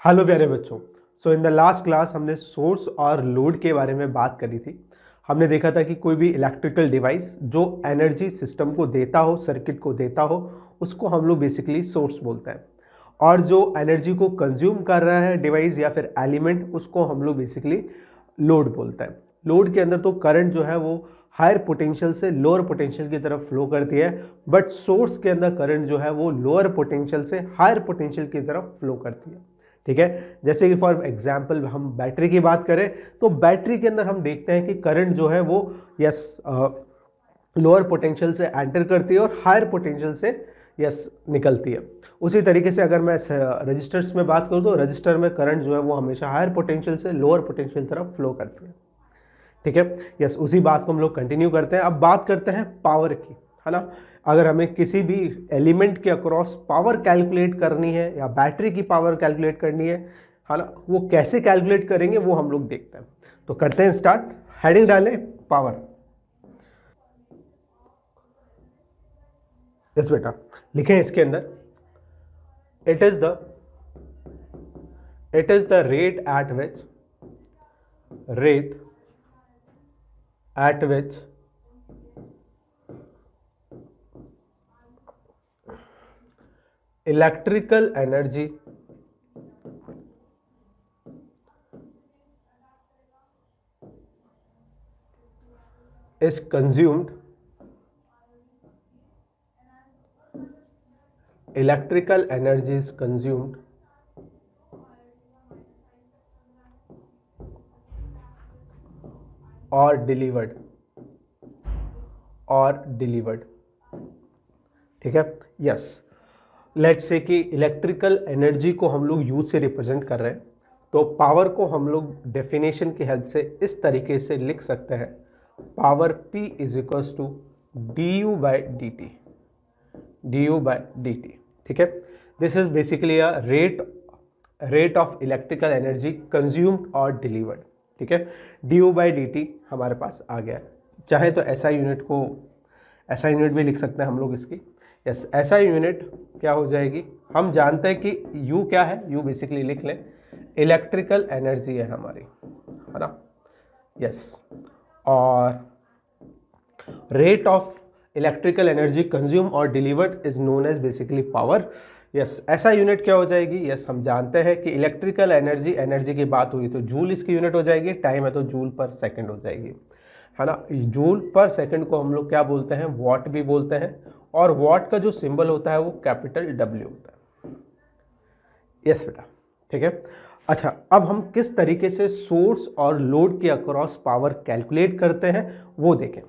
Hello प्यारे बच्चों। In the last class हमने सोर्स और लोड के बारे में बात करी थी। हमने देखा था कि कोई भी इलेक्ट्रिकल डिवाइस जो एनर्जी सिस्टम को देता हो, सर्किट को देता हो, उसको हम लोग बेसिकली सोर्स बोलते हैं। और जो एनर्जी को कंज्यूम कर रहा है डिवाइस या फिर एलिमेंट, उसको हम लोग बेसिकली लोड बोलते हैं। लोड के अंदर तो करंट जो है वो हायर पोटेंशियल से लोअर पोटेंशियल की तरफ फ्लो करती है, बट सोर्स के अंदर करंट जो है वो लोअर पोटेंशियल से हायर पोटेंशियल की तरफ फ्लो करती है। ठीक है, जैसे कि फॉर एग्जांपल हम बैटरी की बात करें तो बैटरी के अंदर हम देखते हैं कि करंट जो है वो लोअर पोटेंशियल से एंटर करती है और हायर पोटेंशियल से निकलती है। उसी तरीके से अगर मैं रजिस्टर्स में बात करूं तो रजिस्टर में करंट जो है वो हमेशा हायर पोटेंशियल से लोअर पोटेंशियल तरफ फ्लो करती है। ठीक है, उसी बात को हम लोग कंटिन्यू करते हैं। अब बात करते हैं पावर की, है ना। अगर हमें किसी भी एलिमेंट के अक्रॉस पावर कैलकुलेट करनी है या बैटरी की पावर कैलकुलेट करनी है ना, वो कैसे कैलकुलेट करेंगे वो हम लोग देखते हैं। तो करते हैं स्टार्ट। हेडिंग डालें पावर। यस बेटा, लिखें इसके अंदर it is the rate at which electrical energy is consumed or delivered। ठीक है, यस। लेट्स से कि इलेक्ट्रिकल एनर्जी को हम लोग यूथ से रिप्रेजेंट कर रहे हैं, तो पावर को हम लोग डेफिनेशन की हेल्प से इस तरीके से लिख सकते हैं, power P is equals to du by dt। ठीक है, this is basically a rate of electrical energy consumed और डिलीवर्ड। ठीक है, du बाई dt हमारे पास आ गया है। चाहे तो SI यूनिट भी लिख सकते हैं हम लोग इसकी। यस, SI यूनिट क्या हो जाएगी, हम जानते हैं कि U क्या है, U बेसिकली लिख लें, इलेक्ट्रिकल एनर्जी है हमारी, है ना। यस, और rate of electrical energy consume और delivered is known as basically power. Yes, SI unit क्या हो जाएगी, यस हम जानते हैं कि इलेक्ट्रिकल एनर्जी की बात हुई तो जूल इसकी यूनिट हो जाएगी, टाइम है तो जूल पर सेकंड हो जाएगी, है ना। जूल पर सेकंड को हम लोग क्या बोलते हैं, वॉट भी बोलते हैं, और वॉट का जो सिंबल होता है वो कैपिटल W होता है। यस बेटा, ठीक है। अच्छा, अब हम किस तरीके से सोर्स और लोड के अक्रॉस पावर कैलकुलेट करते हैं वो देखें।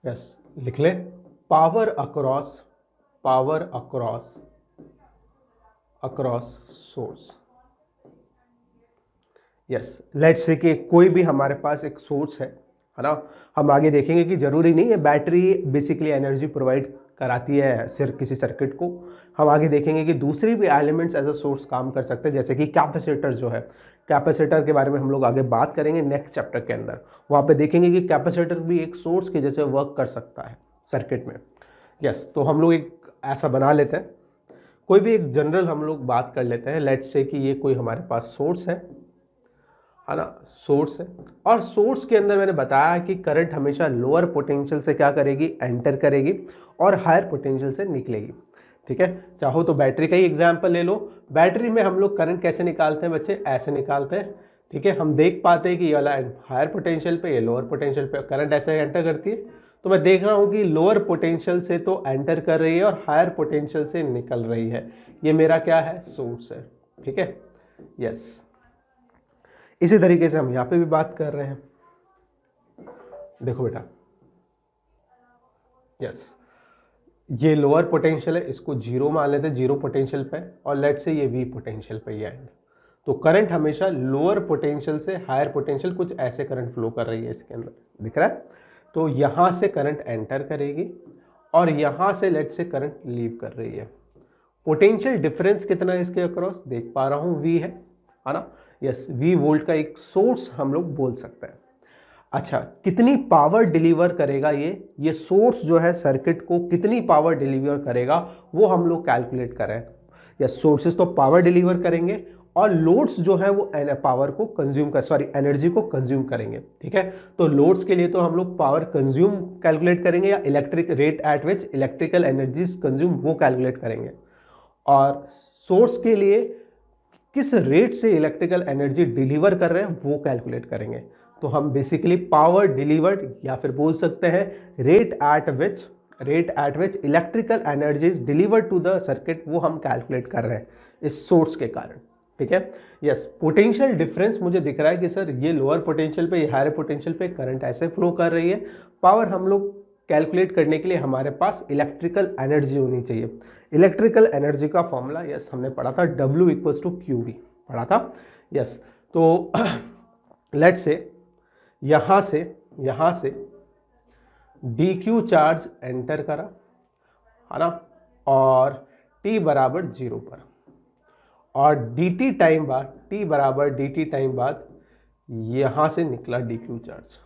यस, लिख लें, power across source. Yes, let's say कि कोई भी हमारे पास एक सोर्स है ना। हम आगे देखेंगे कि जरूरी नहीं है बैटरी बेसिकली एनर्जी प्रोवाइड कराती है सिर्फ किसी सर्किट को। हम आगे देखेंगे कि दूसरी भी एलिमेंट्स एज अ सोर्स काम कर सकते हैं, जैसे कि कैपेसिटर जो है, कैपेसिटर के बारे में हम लोग आगे बात करेंगे नेक्स्ट चैप्टर के अंदर। वहाँ पे देखेंगे कि कैपेसिटर भी एक सोर्स के जैसे वर्क कर सकता है सर्किट में। यस, तो हम लोग एक ऐसा बना लेते हैं, कोई भी एक जनरल हम लोग बात कर लेते हैं। लेट्स से कि ये कोई हमारे पास सोर्स है ना, सोर्स है, और सोर्स के अंदर मैंने बताया कि करंट हमेशा लोअर पोटेंशियल से क्या करेगी, एंटर करेगी, और हायर पोटेंशियल से निकलेगी। ठीक है, चाहो तो बैटरी का ही एग्जांपल ले लो। बैटरी में हम लोग करंट कैसे निकालते हैं बच्चे, ऐसे निकालते हैं। ठीक है, हम देख पाते हैं कि ये वाला हायर पोटेंशियल पे, ये लोअर पोटेंशियल पे करंट ऐसे एंटर करती है, तो मैं देख रहा हूँ कि लोअर पोटेंशियल से तो एंटर कर रही है और हायर पोटेंशियल से निकल रही है। ये मेरा क्या है, सोर्स है। ठीक है, यस। इसी तरीके से हम यहाँ पे भी बात कर रहे हैं। देखो बेटा, यस, ये लोअर पोटेंशियल है, इसको जीरो मान लेते हैं, जीरो पोटेंशियल पे, और लेट से ये वी पोटेंशियल पे ये एंड। तो करंट हमेशा लोअर पोटेंशियल से हायर पोटेंशियल, कुछ ऐसे करंट फ्लो कर रही है इसके अंदर, दिख रहा है। तो यहाँ से करंट एंटर करेगी और यहाँ से लेट से करंट लीव कर रही है। पोटेंशियल डिफरेंस कितना है इसके अक्रॉस, देख पा रहा हूँ, वी है ना। यस, वी वोल्ट का एक सोर्स हम लोग बोल सकते हैं। अच्छा, कितनी पावर डिलीवर करेगा ये सोर्स जो है सर्किट को कितनी पावर डिलीवर करेगा वो हम लोग कैलकुलेट करें। या सोर्सेस तो पावर डिलीवर करेंगे और लोड्स जो है वो पावर को कंज्यूम कर सॉरी एनर्जी को कंज्यूम करेंगे। ठीक है, तो लोड्स के लिए तो हम लोग पावर कंज्यूम कैलकुलेट करेंगे या electric rate at which electrical energies consume वो कैलकुलेट करेंगे। और सोर्स के लिए किस रेट से इलेक्ट्रिकल एनर्जी डिलीवर कर रहे हैं वो कैलकुलेट करेंगे। तो हम बेसिकली पावर डिलीवर्ड या फिर बोल सकते हैं rate at which electrical energy is delivered to the circuit वो हम कैलकुलेट कर रहे हैं इस सोर्स के कारण। ठीक है, यस। पोटेंशियल डिफरेंस मुझे दिख रहा है कि सर ये लोअर पोटेंशियल पे, ये हायर पोटेंशियल पे करंट ऐसे फ्लो कर रही है। पावर हम लोग कैलकुलेट करने के लिए हमारे पास इलेक्ट्रिकल एनर्जी होनी चाहिए। इलेक्ट्रिकल एनर्जी का फॉर्मूला यस हमने पढ़ा था, W इक्वल्स टू QV पढ़ा था। यस, तो लेट्स से यहाँ से DQ चार्ज एंटर करा, है ना, और T बराबर 0 पर, और dt टाइम बाद T बराबर dt टाइम बाद यहाँ से निकला DQ चार्ज।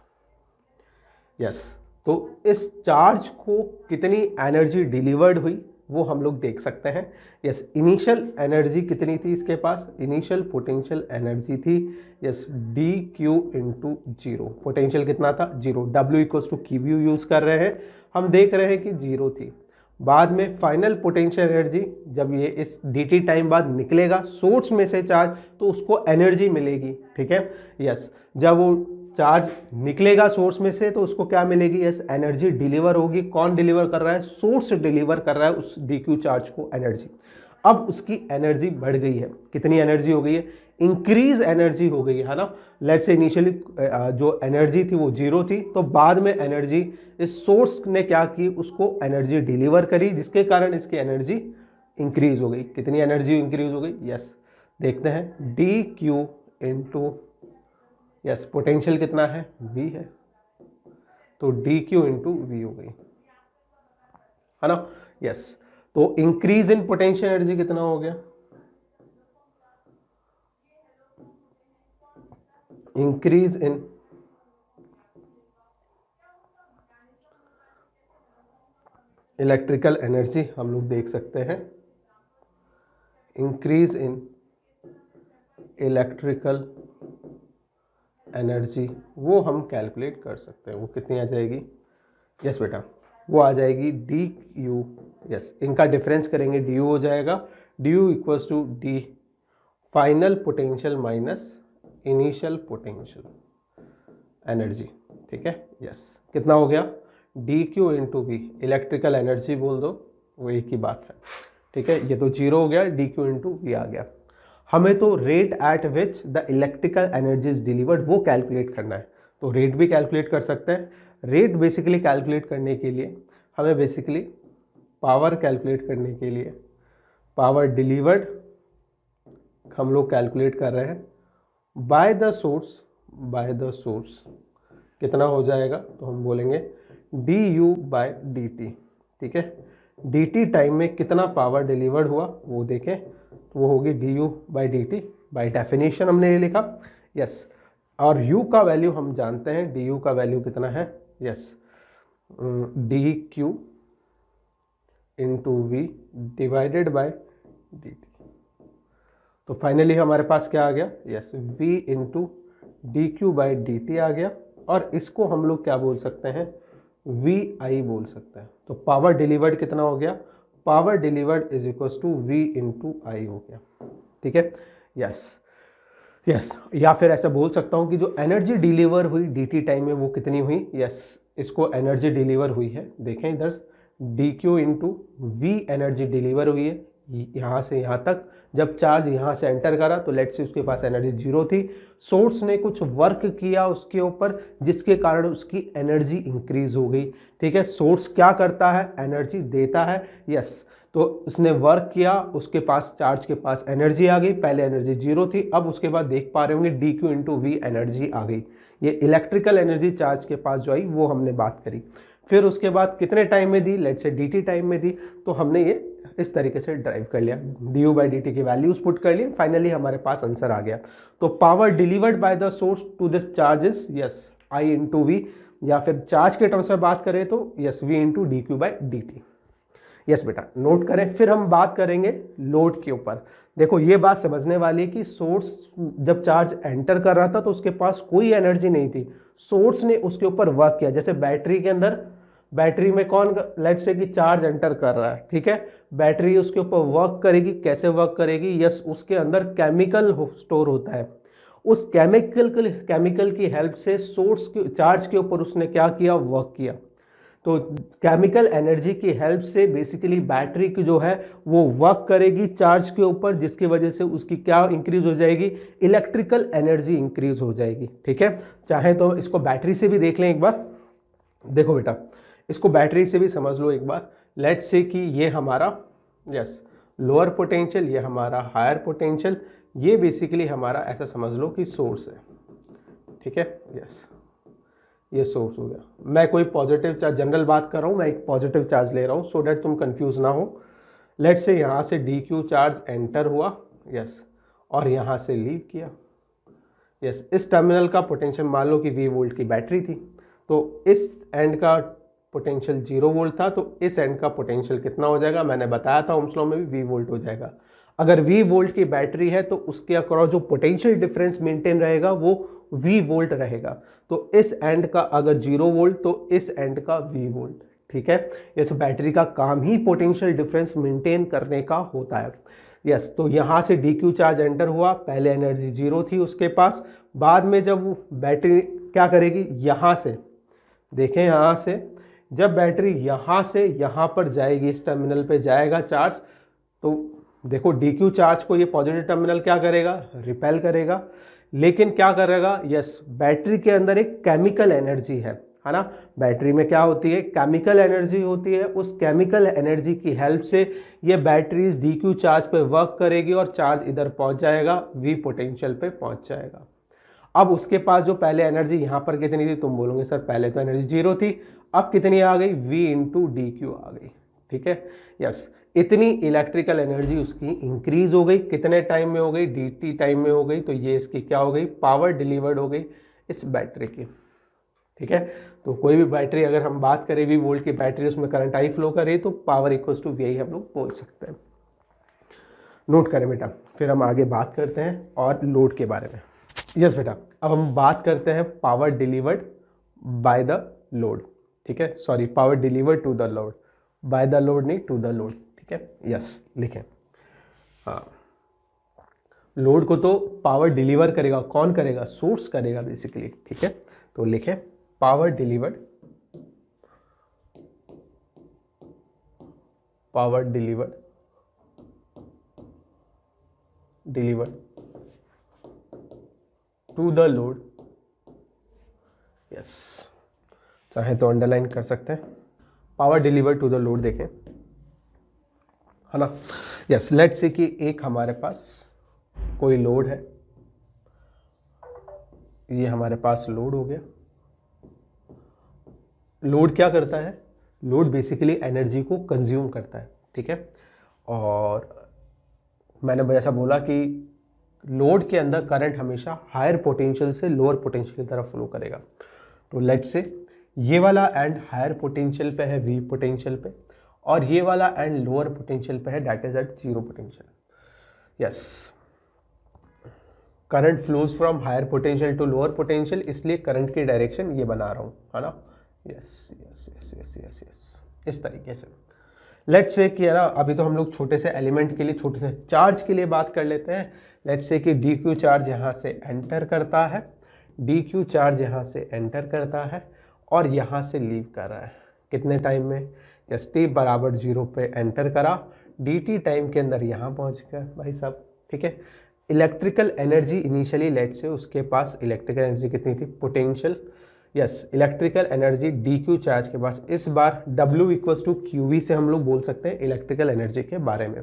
यस, तो इस चार्ज को कितनी एनर्जी डिलीवर्ड हुई वो हम लोग देख सकते हैं। यस, इनिशियल एनर्जी कितनी थी इसके पास, इनिशियल पोटेंशियल एनर्जी थी यस dQ इंटू 0। पोटेंशियल कितना था 0, W equals to QV use कर रहे हैं, हम देख रहे हैं कि 0 थी। बाद में फाइनल पोटेंशियल एनर्जी जब ये इस dt टाइम बाद निकलेगा सोर्स में से चार्ज तो उसको एनर्जी मिलेगी। ठीक है, यस, जब वो चार्ज निकलेगा सोर्स में से तो उसको क्या मिलेगी, यस एनर्जी डिलीवर होगी। कौन डिलीवर कर रहा है, सोर्स डिलीवर कर रहा है उस DQ चार्ज को एनर्जी। अब उसकी एनर्जी बढ़ गई है, कितनी एनर्जी हो गई है, इंक्रीज एनर्जी हो गई है ना। लेट्स से इनिशियली जो एनर्जी थी वो 0 थी, तो बाद में एनर्जी इस सोर्स ने क्या की, उसको एनर्जी डिलीवर करी जिसके कारण इसकी एनर्जी इंक्रीज हो गई। कितनी एनर्जी इंक्रीज हो गई, यस देखते हैं DQ इंटू यस पोटेंशियल कितना है V है, तो DQ इंटू V हो गई, है ना। यस, तो इंक्रीज इन पोटेंशियल एनर्जी कितना हो गया, इंक्रीज इन इलेक्ट्रिकल एनर्जी हम लोग देख सकते हैं, इंक्रीज इन इलेक्ट्रिकल एनर्जी वो हम कैलकुलेट कर सकते हैं। वो कितनी आ जाएगी, यस बेटा वो आ जाएगी DQ, यस इनका डिफरेंस करेंगे DU हो जाएगा, DU equals to D final potential minus initial potential energy. ठीक है, यस कितना हो गया DQ into V, electrical energy बोल दो वो एक ही बात है। ठीक है, ये तो 0 हो गया, DQ इंटू V आ गया। हमें तो rate at which the electrical energy is delivered वो कैलकुलेट करना है, तो रेट भी कैलकुलेट कर सकते हैं। रेट बेसिकली कैलकुलेट करने के लिए हमें बेसिकली पावर कैलकुलेट करने के लिए पावर डिलीवर्ड हम लोग कैलकुलेट कर रहे हैं बाय द सोर्स कितना हो जाएगा, तो हम बोलेंगे DU बाय DT। ठीक है, DT टाइम में कितना पावर डिलीवर्ड हुआ वो देखें, तो वो होगी DU by DT, by definition हमने ये लिखा। यस, और U का वैल्यू हम जानते हैं, DU का वैल्यू कितना है, yes DQ into V divided by DT। तो फाइनली हमारे पास क्या आ गया, yes V into DQ by DT आ गया, और इसको हम लोग क्या बोल सकते हैं, VI बोल सकते हैं। तो पावर डिलीवर्ड कितना हो गया, power delivered is equals to V into I हो गया। ठीक है, यस, या फिर ऐसा बोल सकता हूँ कि जो एनर्जी डिलीवर हुई DT टाइम में वो कितनी हुई, यस इसको एनर्जी डिलीवर हुई है, देखें इधर DQ into V energy deliver हुई है यहाँ से यहाँ तक। जब चार्ज यहाँ से एंटर करा तो लेट्स से उसके पास एनर्जी 0 थी, सोर्स ने कुछ वर्क किया उसके ऊपर जिसके कारण उसकी एनर्जी इंक्रीज हो गई। ठीक है, सोर्स क्या करता है, एनर्जी देता है। यस, तो उसने वर्क किया, उसके पास चार्ज के पास एनर्जी आ गई, पहले एनर्जी 0 थी, अब उसके बाद देख पा रहे होंगे DQ इंटू V एनर्जी आ गई। ये इलेक्ट्रिकल एनर्जी चार्ज के पास जो आई वो हमने बात करी। फिर उसके बाद कितने टाइम में दी, लेट्स से DT टाइम में दी, तो हमने ये इस तरीके से ड्राइव कर लिया, DU बाई DT की वैल्यूज पुट कर लिए, फाइनली हमारे पास आंसर आ गया। तो power delivered by the source to this charges, yes I into V, या फिर चार्ज के टर्म्स में बात करें तो yes V into D Q by D T. Yes बेटा नोट करें। फिर हम बात करेंगे लोड के ऊपर। देखो ये बात समझने वाली है कि सोर्स जब चार्ज एंटर कर रहा था तो उसके पास कोई एनर्जी नहीं थी, सोर्स ने उसके ऊपर वर्क किया। जैसे बैटरी के अंदर, बैटरी में कौन, लेट्स से कि चार्ज एंटर कर रहा है, ठीक है, बैटरी उसके ऊपर वर्क करेगी। कैसे वर्क करेगी? यस उसके अंदर केमिकल स्टोर होता है, उस केमिकल की हेल्प से सोर्स के चार्ज के ऊपर उसने क्या किया? वर्क किया। तो केमिकल एनर्जी की हेल्प से बेसिकली बैटरी की जो है वो वर्क करेगी चार्ज के ऊपर, जिसकी वजह से उसकी क्या इंक्रीज हो जाएगी? इलेक्ट्रिकल एनर्जी इंक्रीज हो जाएगी। ठीक है, चाहे तो इसको बैटरी से भी देख लें एक बार। देखो बेटा इसको बैटरी से भी समझ लो एक बार। लेट्स से कि ये हमारा यस लोअर पोटेंशियल, ये हमारा हायर पोटेंशियल, ये बेसिकली हमारा ऐसा समझ लो कि सोर्स है। ठीक है, यस ये सोर्स हो गया। मैं कोई पॉजिटिव चार्ज, जनरल बात कर रहा हूँ, मैं एक पॉजिटिव चार्ज ले रहा हूँ सो डैट तुम कंफ्यूज ना हो। लेट्स से यहाँ से डी क्यू चार्ज एंटर हुआ, यस, और यहाँ से लीव किया, यस। इस टर्मिनल का पोटेंशियल मान लो कि V वोल्ट की बैटरी थी, तो इस एंड का पोटेंशियल 0 वोल्ट था, तो इस एंड का पोटेंशियल कितना हो जाएगा? मैंने बताया था ओम्स लॉ में भी V वोल्ट हो जाएगा। अगर V वोल्ट की बैटरी है तो उसके अक्रॉस जो पोटेंशियल डिफरेंस मेंटेन रहेगा वो V वोल्ट रहेगा। तो इस एंड का अगर 0 वोल्ट तो इस एंड का V वोल्ट। ठीक है, इस बैटरी का काम ही पोटेंशियल डिफरेंस मेंटेन करने का होता है। यस, तो यहाँ से डी क्यू चार्ज एंटर हुआ, पहले एनर्जी 0 थी उसके पास, बाद में जब बैटरी क्या करेगी? यहाँ से देखें, यहाँ से जब बैटरी यहाँ से यहाँ पर जाएगी, इस टर्मिनल पे जाएगा चार्ज, तो देखो डी क्यू चार्ज को ये पॉजिटिव टर्मिनल क्या करेगा? रिपेल करेगा। लेकिन क्या करेगा? यस, बैटरी के अंदर एक केमिकल एनर्जी है ना। बैटरी में क्या होती है? केमिकल एनर्जी होती है। उस केमिकल एनर्जी की हेल्प से ये बैटरीज डी क्यू चार्ज पे वर्क करेगी और चार्ज इधर पहुंच जाएगा, वी पोटेंशियल पे पहुंच जाएगा। अब उसके पास जो पहले एनर्जी यहाँ पर कितनी थी? तुम बोलोगे सर पहले तो एनर्जी 0 थी, अब कितनी आ गई? V इंटू डी क्यू आ गई। ठीक है, यस, इतनी इलेक्ट्रिकल एनर्जी उसकी इंक्रीज हो गई। कितने टाइम में हो गई? dt टाइम में हो गई। तो ये इसकी क्या हो गई? पावर डिलीवर्ड हो गई इस बैटरी की। ठीक है, तो कोई भी बैटरी अगर हम बात करें V वोल्ट की बैटरी, उसमें करंट आई फ्लो करे तो पावर इक्वल्स टू VI हम लोग बोल सकते हैं। नोट करें बेटा, फिर हम आगे बात करते हैं और लोड के बारे में। यस बेटा, अब हम बात करते हैं power delivered by the load. ठीक है, sorry, power delivered to the load, by the load नहीं, टू द लोड। ठीक है, यस लिखें। हाँ, लोड को तो पावर डिलीवर करेगा कौन? करेगा, सोर्स करेगा बेसिकली। ठीक है, तो लिखें power delivered, power delivered to the load. Yes, चाहे तो अंडरलाइन कर सकते हैं। Power delivered to the load देखें, है ना। यस, लेट्स से कि एक हमारे पास कोई लोड है, ये हमारे पास लोड हो गया। लोड क्या करता है? लोड बेसिकली एनर्जी को कंज्यूम करता है। ठीक है, और मैंने ऐसा बोला कि लोड के अंदर करंट हमेशा हायर पोटेंशियल से लोअर पोटेंशियल की तरफ फ्लो करेगा। तो लेट्स से ये वाला एंड हायर पोटेंशियल पे है, V पोटेंशियल पे, और ये वाला एंड लोअर पोटेंशियल पे है, that is at 0 potential. Yes, current flows from higher potential to lower potential, इसलिए करंट की डायरेक्शन ये बना रहा हूँ, है ना। Yes yes yes yes yes yes, इस तरीके से। लेट्स से कि है ना, अभी तो हम लोग छोटे से एलिमेंट के लिए, छोटे से चार्ज के लिए बात कर लेते हैं। लेट्स से कि डी क्यू चार्ज यहाँ से एंटर करता है, डी क्यू चार्ज यहाँ से एंटर करता है और यहाँ से लीव कर रहा है। कितने टाइम में? यस, t बराबर 0 पे एंटर करा, dt टाइम के अंदर यहाँ पहुँच गया भाई साहब। ठीक है, electrical energy initially let's say उसके पास इलेक्ट्रिकल एनर्जी कितनी थी? Potential. Yes, electrical energy D Q charge के पास, इस बार W इक्वल्स टू QV से हम लोग बोल सकते हैं इलेक्ट्रिकल एनर्जी के बारे में।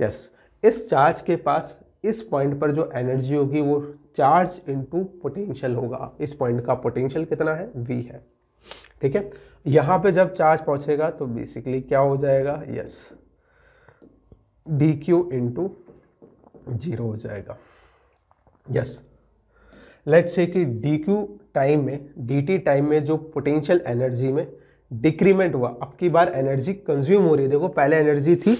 यस, इस चार्ज के पास इस पॉइंट पर जो एनर्जी होगी वो चार्ज इनटू पोटेंशियल होगा। इस पॉइंट का पोटेंशियल कितना है? V है। ठीक है, यहाँ पे जब चार्ज पहुँचेगा तो बेसिकली क्या हो जाएगा? यस, dq इंटू 0 हो जाएगा। यस, लेट्स से कि डी क्यू टाइम में, डी टी टाइम में जो पोटेंशियल एनर्जी में डिक्रीमेंट हुआ, अब की बार एनर्जी कंज्यूम हो रही है। देखो पहले एनर्जी थी,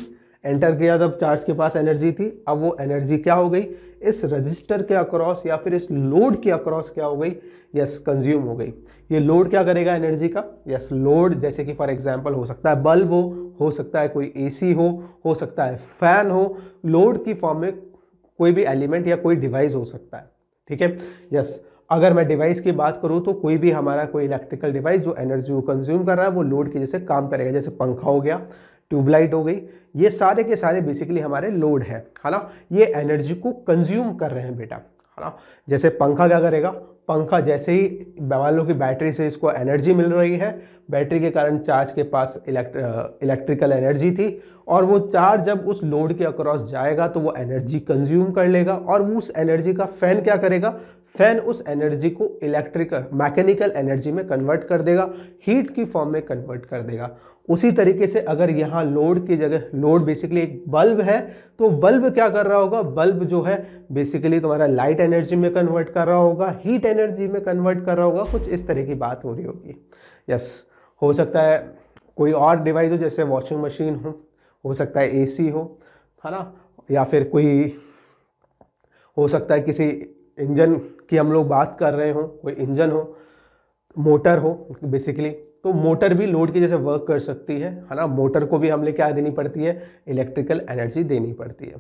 एंटर किया तब चार्ज के पास एनर्जी थी, अब वो एनर्जी क्या हो गई, इस रजिस्टर के अक्रॉस या फिर इस लोड के अक्रॉस क्या हो गई, यस कंज्यूम हो गई। ये लोड क्या करेगा एनर्जी का, यस लोड जैसे कि फॉर एग्जांपल हो सकता है बल्ब हो सकता है कोई एसी हो सकता है फैन हो, लोड की फॉर्म में कोई भी एलिमेंट या कोई डिवाइस हो सकता है। ठीक है, यस अगर मैं डिवाइस की बात करूं तो कोई भी हमारा कोई इलेक्ट्रिकल डिवाइस जो एनर्जी को कंज्यूम कर रहा है वो लोड की जैसे काम करेगा, जैसे पंखा हो गया, ट्यूबलाइट हो गई, ये सारे के सारे बेसिकली हमारे लोड है ना, ये एनर्जी को कंज्यूम कर रहे हैं बेटा, है ना। जैसे पंखा क्या करेगा, पंखा जैसे ही मान लो कि बैटरी से इसको एनर्जी मिल रही है, बैटरी के कारण चार्ज के पास इलेक्ट्रिकल एनर्जी थी, और वो चार्ज जब उस लोड के अक्रॉस जाएगा तो वो एनर्जी कंज्यूम कर लेगा, और उस एनर्जी का फैन क्या करेगा, फैन उस एनर्जी को मैकेनिकल एनर्जी में कन्वर्ट कर देगा, हीट की फॉर्म में कन्वर्ट कर देगा। उसी तरीके से अगर यहाँ लोड की जगह, लोड बेसिकली एक बल्ब है, तो बल्ब क्या कर रहा होगा, बल्ब जो है बेसिकली तुम्हारा लाइट एनर्जी में कन्वर्ट कर रहा होगा, हीट एनर्जी में कन्वर्ट कर रहा होगा, कुछ इस तरह की बात हो रही होगी। यस हो सकता है कोई और डिवाइस हो, जैसे वॉशिंग मशीन हो सकता है एसी हो, है ना, या फिर कोई हो सकता है किसी इंजन की हम लोग बात कर रहे हो, कोई इंजन हो, मोटर हो बेसिकली, तो मोटर भी लोड की जैसे वर्क कर सकती है ना। मोटर को भी हमने क्या देनी पड़ती है, इलेक्ट्रिकल एनर्जी देनी पड़ती है।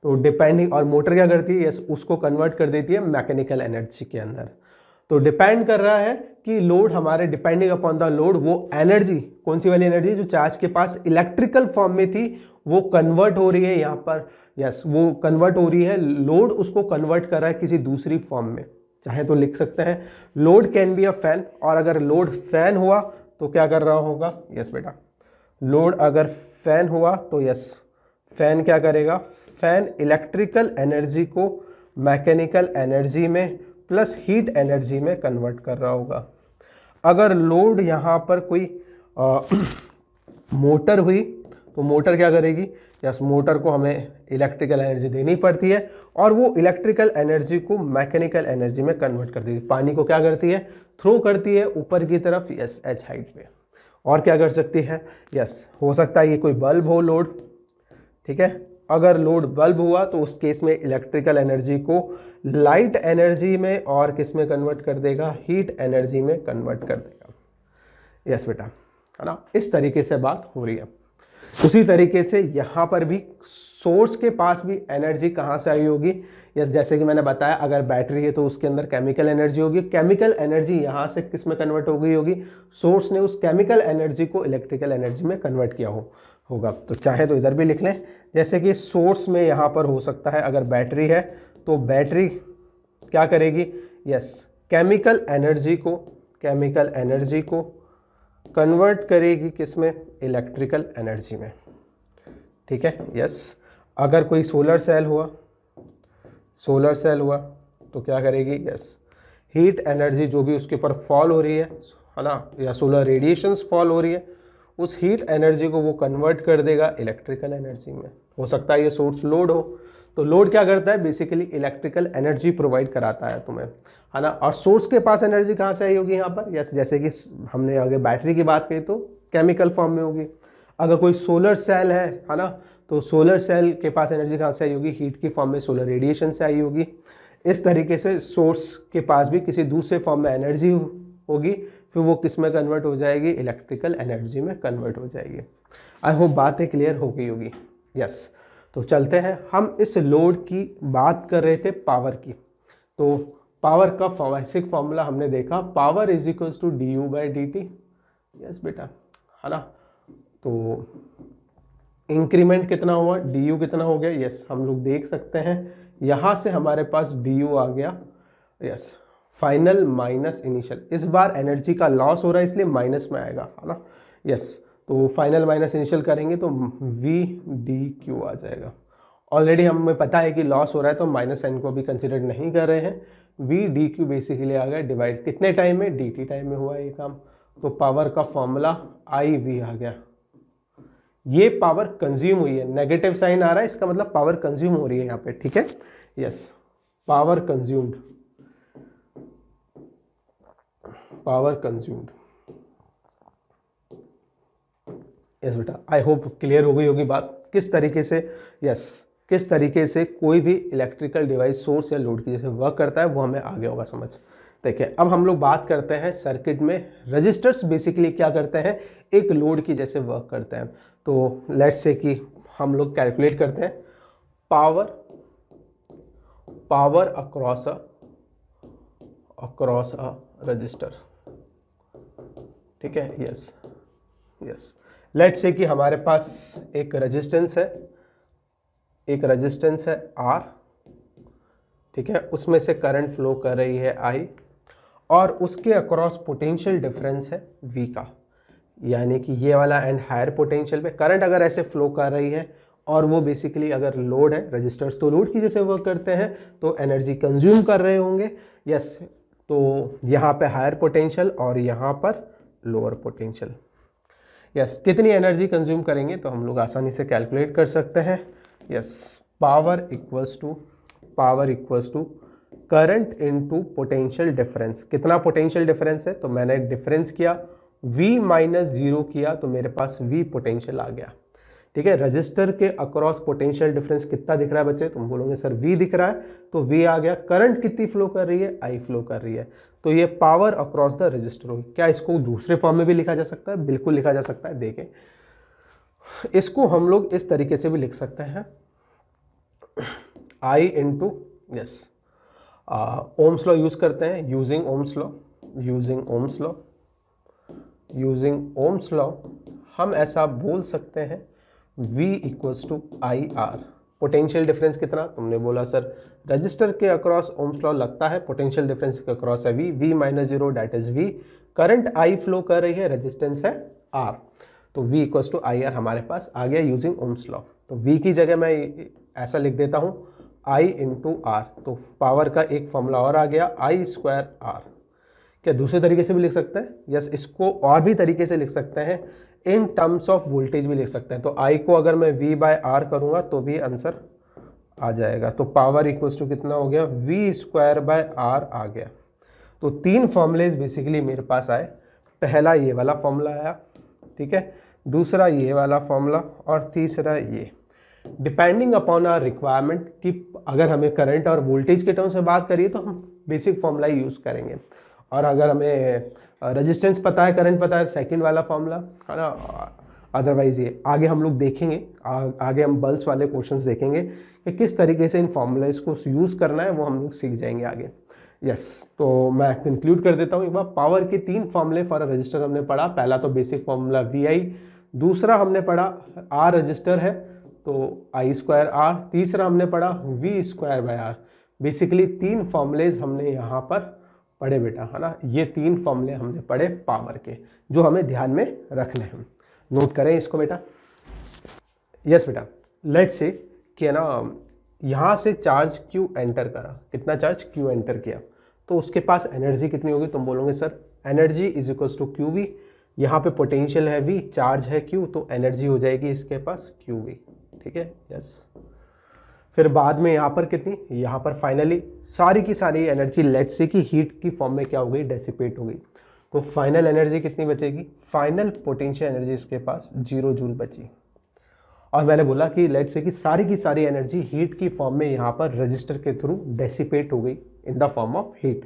तो डिपेंडिंग, और मोटर क्या करती है, यस उसको कन्वर्ट कर देती है मैकेनिकल एनर्जी के अंदर। तो डिपेंड कर रहा है कि लोड हमारे, डिपेंडिंग अपॉन द लोड, वो एनर्जी कौन सी वाली एनर्जी जो चार्ज के पास इलेक्ट्रिकल फॉर्म में थी वो कन्वर्ट हो रही है यहाँ पर, यस वो कन्वर्ट हो रही है, लोड उसको कन्वर्ट कर रहा है किसी दूसरी फॉर्म में। चाहे तो लिख सकते हैं load can be a fan, और अगर लोड फैन हुआ तो क्या कर रहा होगा, यस बेटा लोड अगर फैन हुआ तो यस फैन क्या करेगा, फैन इलेक्ट्रिकल एनर्जी को मैकेनिकल एनर्जी में प्लस हीट एनर्जी में कन्वर्ट कर रहा होगा। अगर लोड यहाँ पर कोई मोटर हुई तो मोटर क्या करेगी, यस मोटर को हमें इलेक्ट्रिकल एनर्जी देनी पड़ती है, और वो इलेक्ट्रिकल एनर्जी को मैकेनिकल एनर्जी में कन्वर्ट करती है। पानी को क्या करती है, थ्रो करती है ऊपर की तरफ, यस एच हाइट पे। और क्या कर सकती है, यस हो सकता है ये कोई बल्ब हो लोड, ठीक है, अगर लोड बल्ब हुआ तो उस केस में इलेक्ट्रिकल एनर्जी को लाइट एनर्जी में और किस में कन्वर्ट कर देगा, हीट एनर्जी में कन्वर्ट कर देगा। यस बेटा, है ना, इस तरीके से बात हो रही है। उसी तरीके से यहाँ पर भी सोर्स के पास भी एनर्जी कहाँ से आई होगी, यस जैसे कि मैंने बताया अगर बैटरी है तो उसके अंदर केमिकल एनर्जी होगी, केमिकल एनर्जी यहाँ से किस में कन्वर्ट हो गई होगी, सोर्स ने उस केमिकल एनर्जी को इलेक्ट्रिकल एनर्जी में कन्वर्ट किया होगा। तो चाहे तो इधर भी लिख लें, जैसे कि सोर्स में यहाँ पर हो सकता है अगर बैटरी है तो बैटरी क्या करेगी, यस केमिकल एनर्जी को कन्वर्ट करेगी किस में, इलेक्ट्रिकल एनर्जी में। ठीक है, यस अगर कोई सोलर सेल हुआ तो क्या करेगी, यस हीट एनर्जी जो भी उसके ऊपर फॉल हो रही है ना, या सोलर रेडिएशंस फॉल हो रही है, उस हीट एनर्जी को वो कन्वर्ट कर देगा इलेक्ट्रिकल एनर्जी में। हो सकता है ये सोर्स लोड हो, तो लोड क्या करता है, बेसिकली इलेक्ट्रिकल एनर्जी प्रोवाइड कराता है तुम्हें, है ना। और सोर्स के पास एनर्जी कहाँ से आई होगी यहाँ पर, यस जैसे कि हमने अगर बैटरी की बात की तो केमिकल फॉर्म में होगी। अगर कोई सोलर सेल है ना, तो सोलर सेल के पास एनर्जी कहाँ से आई होगी, हीट की फॉर्म में सोलर रेडिएशन से आई होगी। इस तरीके से सोर्स के पास भी किसी दूसरे फॉर्म में एनर्जी होगी, फिर वो किस में कन्वर्ट हो जाएगी, इलेक्ट्रिकल एनर्जी में कन्वर्ट हो जाएगी। आई होप बातें क्लियर हो गई होगी। यस तो चलते हैं, हम इस लोड की बात कर रहे थे पावर की, तो पावर का बेसिक फॉर्मूला हमने देखा, power is equals to D U by D T. Yes बेटा, है ना, तो इंक्रीमेंट कितना हुआ, डी यू कितना हो गया, यस हम लोग देख सकते हैं यहाँ से हमारे पास डी यू आ गया, यस फाइनल माइनस इनिशियल। इस बार एनर्जी का लॉस हो रहा है इसलिए माइनस में आएगा, है ना, यस तो फाइनल माइनस इनिशियल करेंगे तो वी डी क्यू आ जाएगा। ऑलरेडी हमें पता है कि लॉस हो रहा है तो माइनस साइन को भी कंसिडर नहीं कर रहे हैं, वी डी क्यू बेसिकली आ गया डिवाइड कितने टाइम में, डी टी टाइम में हुआ ये काम, तो पावर का फॉर्मूला आई वी आ गया। ये पावर कंज्यूम हुई है, नेगेटिव साइन आ रहा है इसका मतलब पावर कंज्यूम हो रही है यहाँ पे, ठीक है, yes power consumed, power consumed. Yes बेटा, आई होप क्लियर हो गई होगी बात किस तरीके से, यस किस तरीके से कोई भी इलेक्ट्रिकल डिवाइस सोर्स या लोड की जैसे वर्क करता है, वो हमें आगे होगा समझ। देखिए अब हम लोग बात करते हैं सर्किट में रजिस्टर्स बेसिकली क्या करते हैं, एक लोड की जैसे वर्क करते हैं। तो लेट्स से कि हम लोग कैलकुलेट करते हैं पावर अक्रॉस अ रजिस्टर, ठीक है। यस यस, लेट्स से कि हमारे पास एक रेजिस्टेंस है R, ठीक है, उसमें से करंट फ्लो कर रही है I, और उसके अक्रॉस पोटेंशियल डिफरेंस है V का, यानी कि ये वाला एंड हायर पोटेंशियल पे करंट अगर ऐसे फ्लो कर रही है, और वो बेसिकली अगर लोड है, रजिस्टर्स तो लोड की जैसे वर्क करते हैं तो एनर्जी कंज्यूम कर रहे होंगे। यस, तो यहाँ पे हायर पोटेंशियल और यहाँ पर लोअर पोटेंशियल। यस, कितनी एनर्जी कंज्यूम करेंगे तो हम लोग आसानी से कैलकुलेट कर सकते हैं। Yes, power equals to current into potential difference. कितना पोटेंशियल डिफरेंस है, तो मैंने डिफरेंस किया V माइनस 0 किया तो मेरे पास V पोटेंशियल आ गया, ठीक है। रजिस्टर के अक्रॉस पोटेंशियल डिफरेंस कितना दिख रहा है बच्चे, तुम बोलोगे सर V दिख रहा है, तो V आ गया। करंट कितनी फ्लो कर रही है, I फ्लो कर रही है, तो ये पावर अक्रॉस द रजिस्टर होगी। क्या इसको दूसरे फॉर्म में भी लिखा जा सकता है, बिल्कुल लिखा जा सकता है। देखें, इसको हम लोग इस तरीके से भी लिख सकते हैं, I into, yes, Ohm's law use करते हैं, यूजिंग ओम्स लॉ हम ऐसा बोल सकते हैं V equals to I R. Potential difference कितना, तुमने बोला सर रजिस्टर के अक्रॉस ओम्स लॉ लगता है, पोटेंशियल डिफरेंस के अक्रॉस है V minus 0 that is V। Current I flow कर रही है, रेजिस्टेंस है R, तो V equals to I R हमारे पास आ गया यूजिंग ओम्स लॉ। तो V की जगह मैं ऐसा लिख देता हूँ I इंटू आर, तो पावर का एक फॉर्मूला और आ गया I स्क्वायर R। क्या दूसरे तरीके से भी लिख सकते हैं, यस, इसको और भी तरीके से लिख सकते हैं, इन टर्म्स ऑफ वोल्टेज भी लिख सकते हैं। तो I को अगर मैं V बाय आर करूँगा तो भी आंसर आ जाएगा। तो पावर इक्वल्स टू कितना हो गया, V स्क्वायर बाय आर आ गया। तो तीन फॉर्मूलेज बेसिकली मेरे पास आए। पहला ये वाला फॉर्मूला आया, ठीक है, दूसरा ये वाला फॉर्मूला, और तीसरा ये। डिपेंडिंग अपॉन आर रिक्वायरमेंट कि अगर हमें करंट और वोल्टेज के टर्म्स में बात करिए तो हम बेसिक फॉर्मूला ही यूज़ करेंगे, और अगर हमें रेजिस्टेंस पता है, करंट पता है, सेकंड वाला फॉर्मूला है ना। अदरवाइज ये आगे हम लोग देखेंगे, आगे हम बल्ब्स वाले क्वेश्चंस देखेंगे कि किस तरीके से इन फॉर्मूलाज को यूज़ करना है, वो हम लोग सीख जाएंगे आगे। यस, तो मैं कंक्लूड कर देता हूँ एक बार। पावर के तीन फॉर्मूले फॉर अ रजिस्टर हमने पढ़ा। पहला तो बेसिक फॉर्मूला VI, दूसरा हमने पढ़ा R रजिस्टर है तो I स्क्वायर R, तीसरा हमने पढ़ा V square by R। Basically तीन फॉर्मूलेज हमने यहाँ पर पढ़े बेटा, है ना। ये तीन फॉर्मूले हमने पढ़े पावर के, जो हमें ध्यान में रखने हैं। नोट करें इसको बेटा। यस बेटा, लेट्स से कि है ना, यहाँ से चार्ज Q एंटर करा, कितना चार्ज Q एंटर किया, तो उसके पास एनर्जी कितनी होगी, तुम बोलोगे sir energy is equals to QV। यहाँ पे पोटेंशियल है V, चार्ज है Q, तो एनर्जी हो जाएगी इसके पास QV, ठीक है। यस, फिर बाद में यहाँ पर कितनी, यहाँ पर फाइनली सारी की सारी एनर्जी लेट्स से कि हीट की फॉर्म में क्या हो गई, डेसिपेट हो गई। तो फाइनल एनर्जी कितनी बचेगी, फाइनल पोटेंशियल एनर्जी इसके पास 0 जूल बची। और मैंने बोला कि लेट्स से कि सारी की सारी एनर्जी हीट की फॉर्म में यहाँ पर रजिस्टर के थ्रू डेसिपेट हो गई in the form of heat.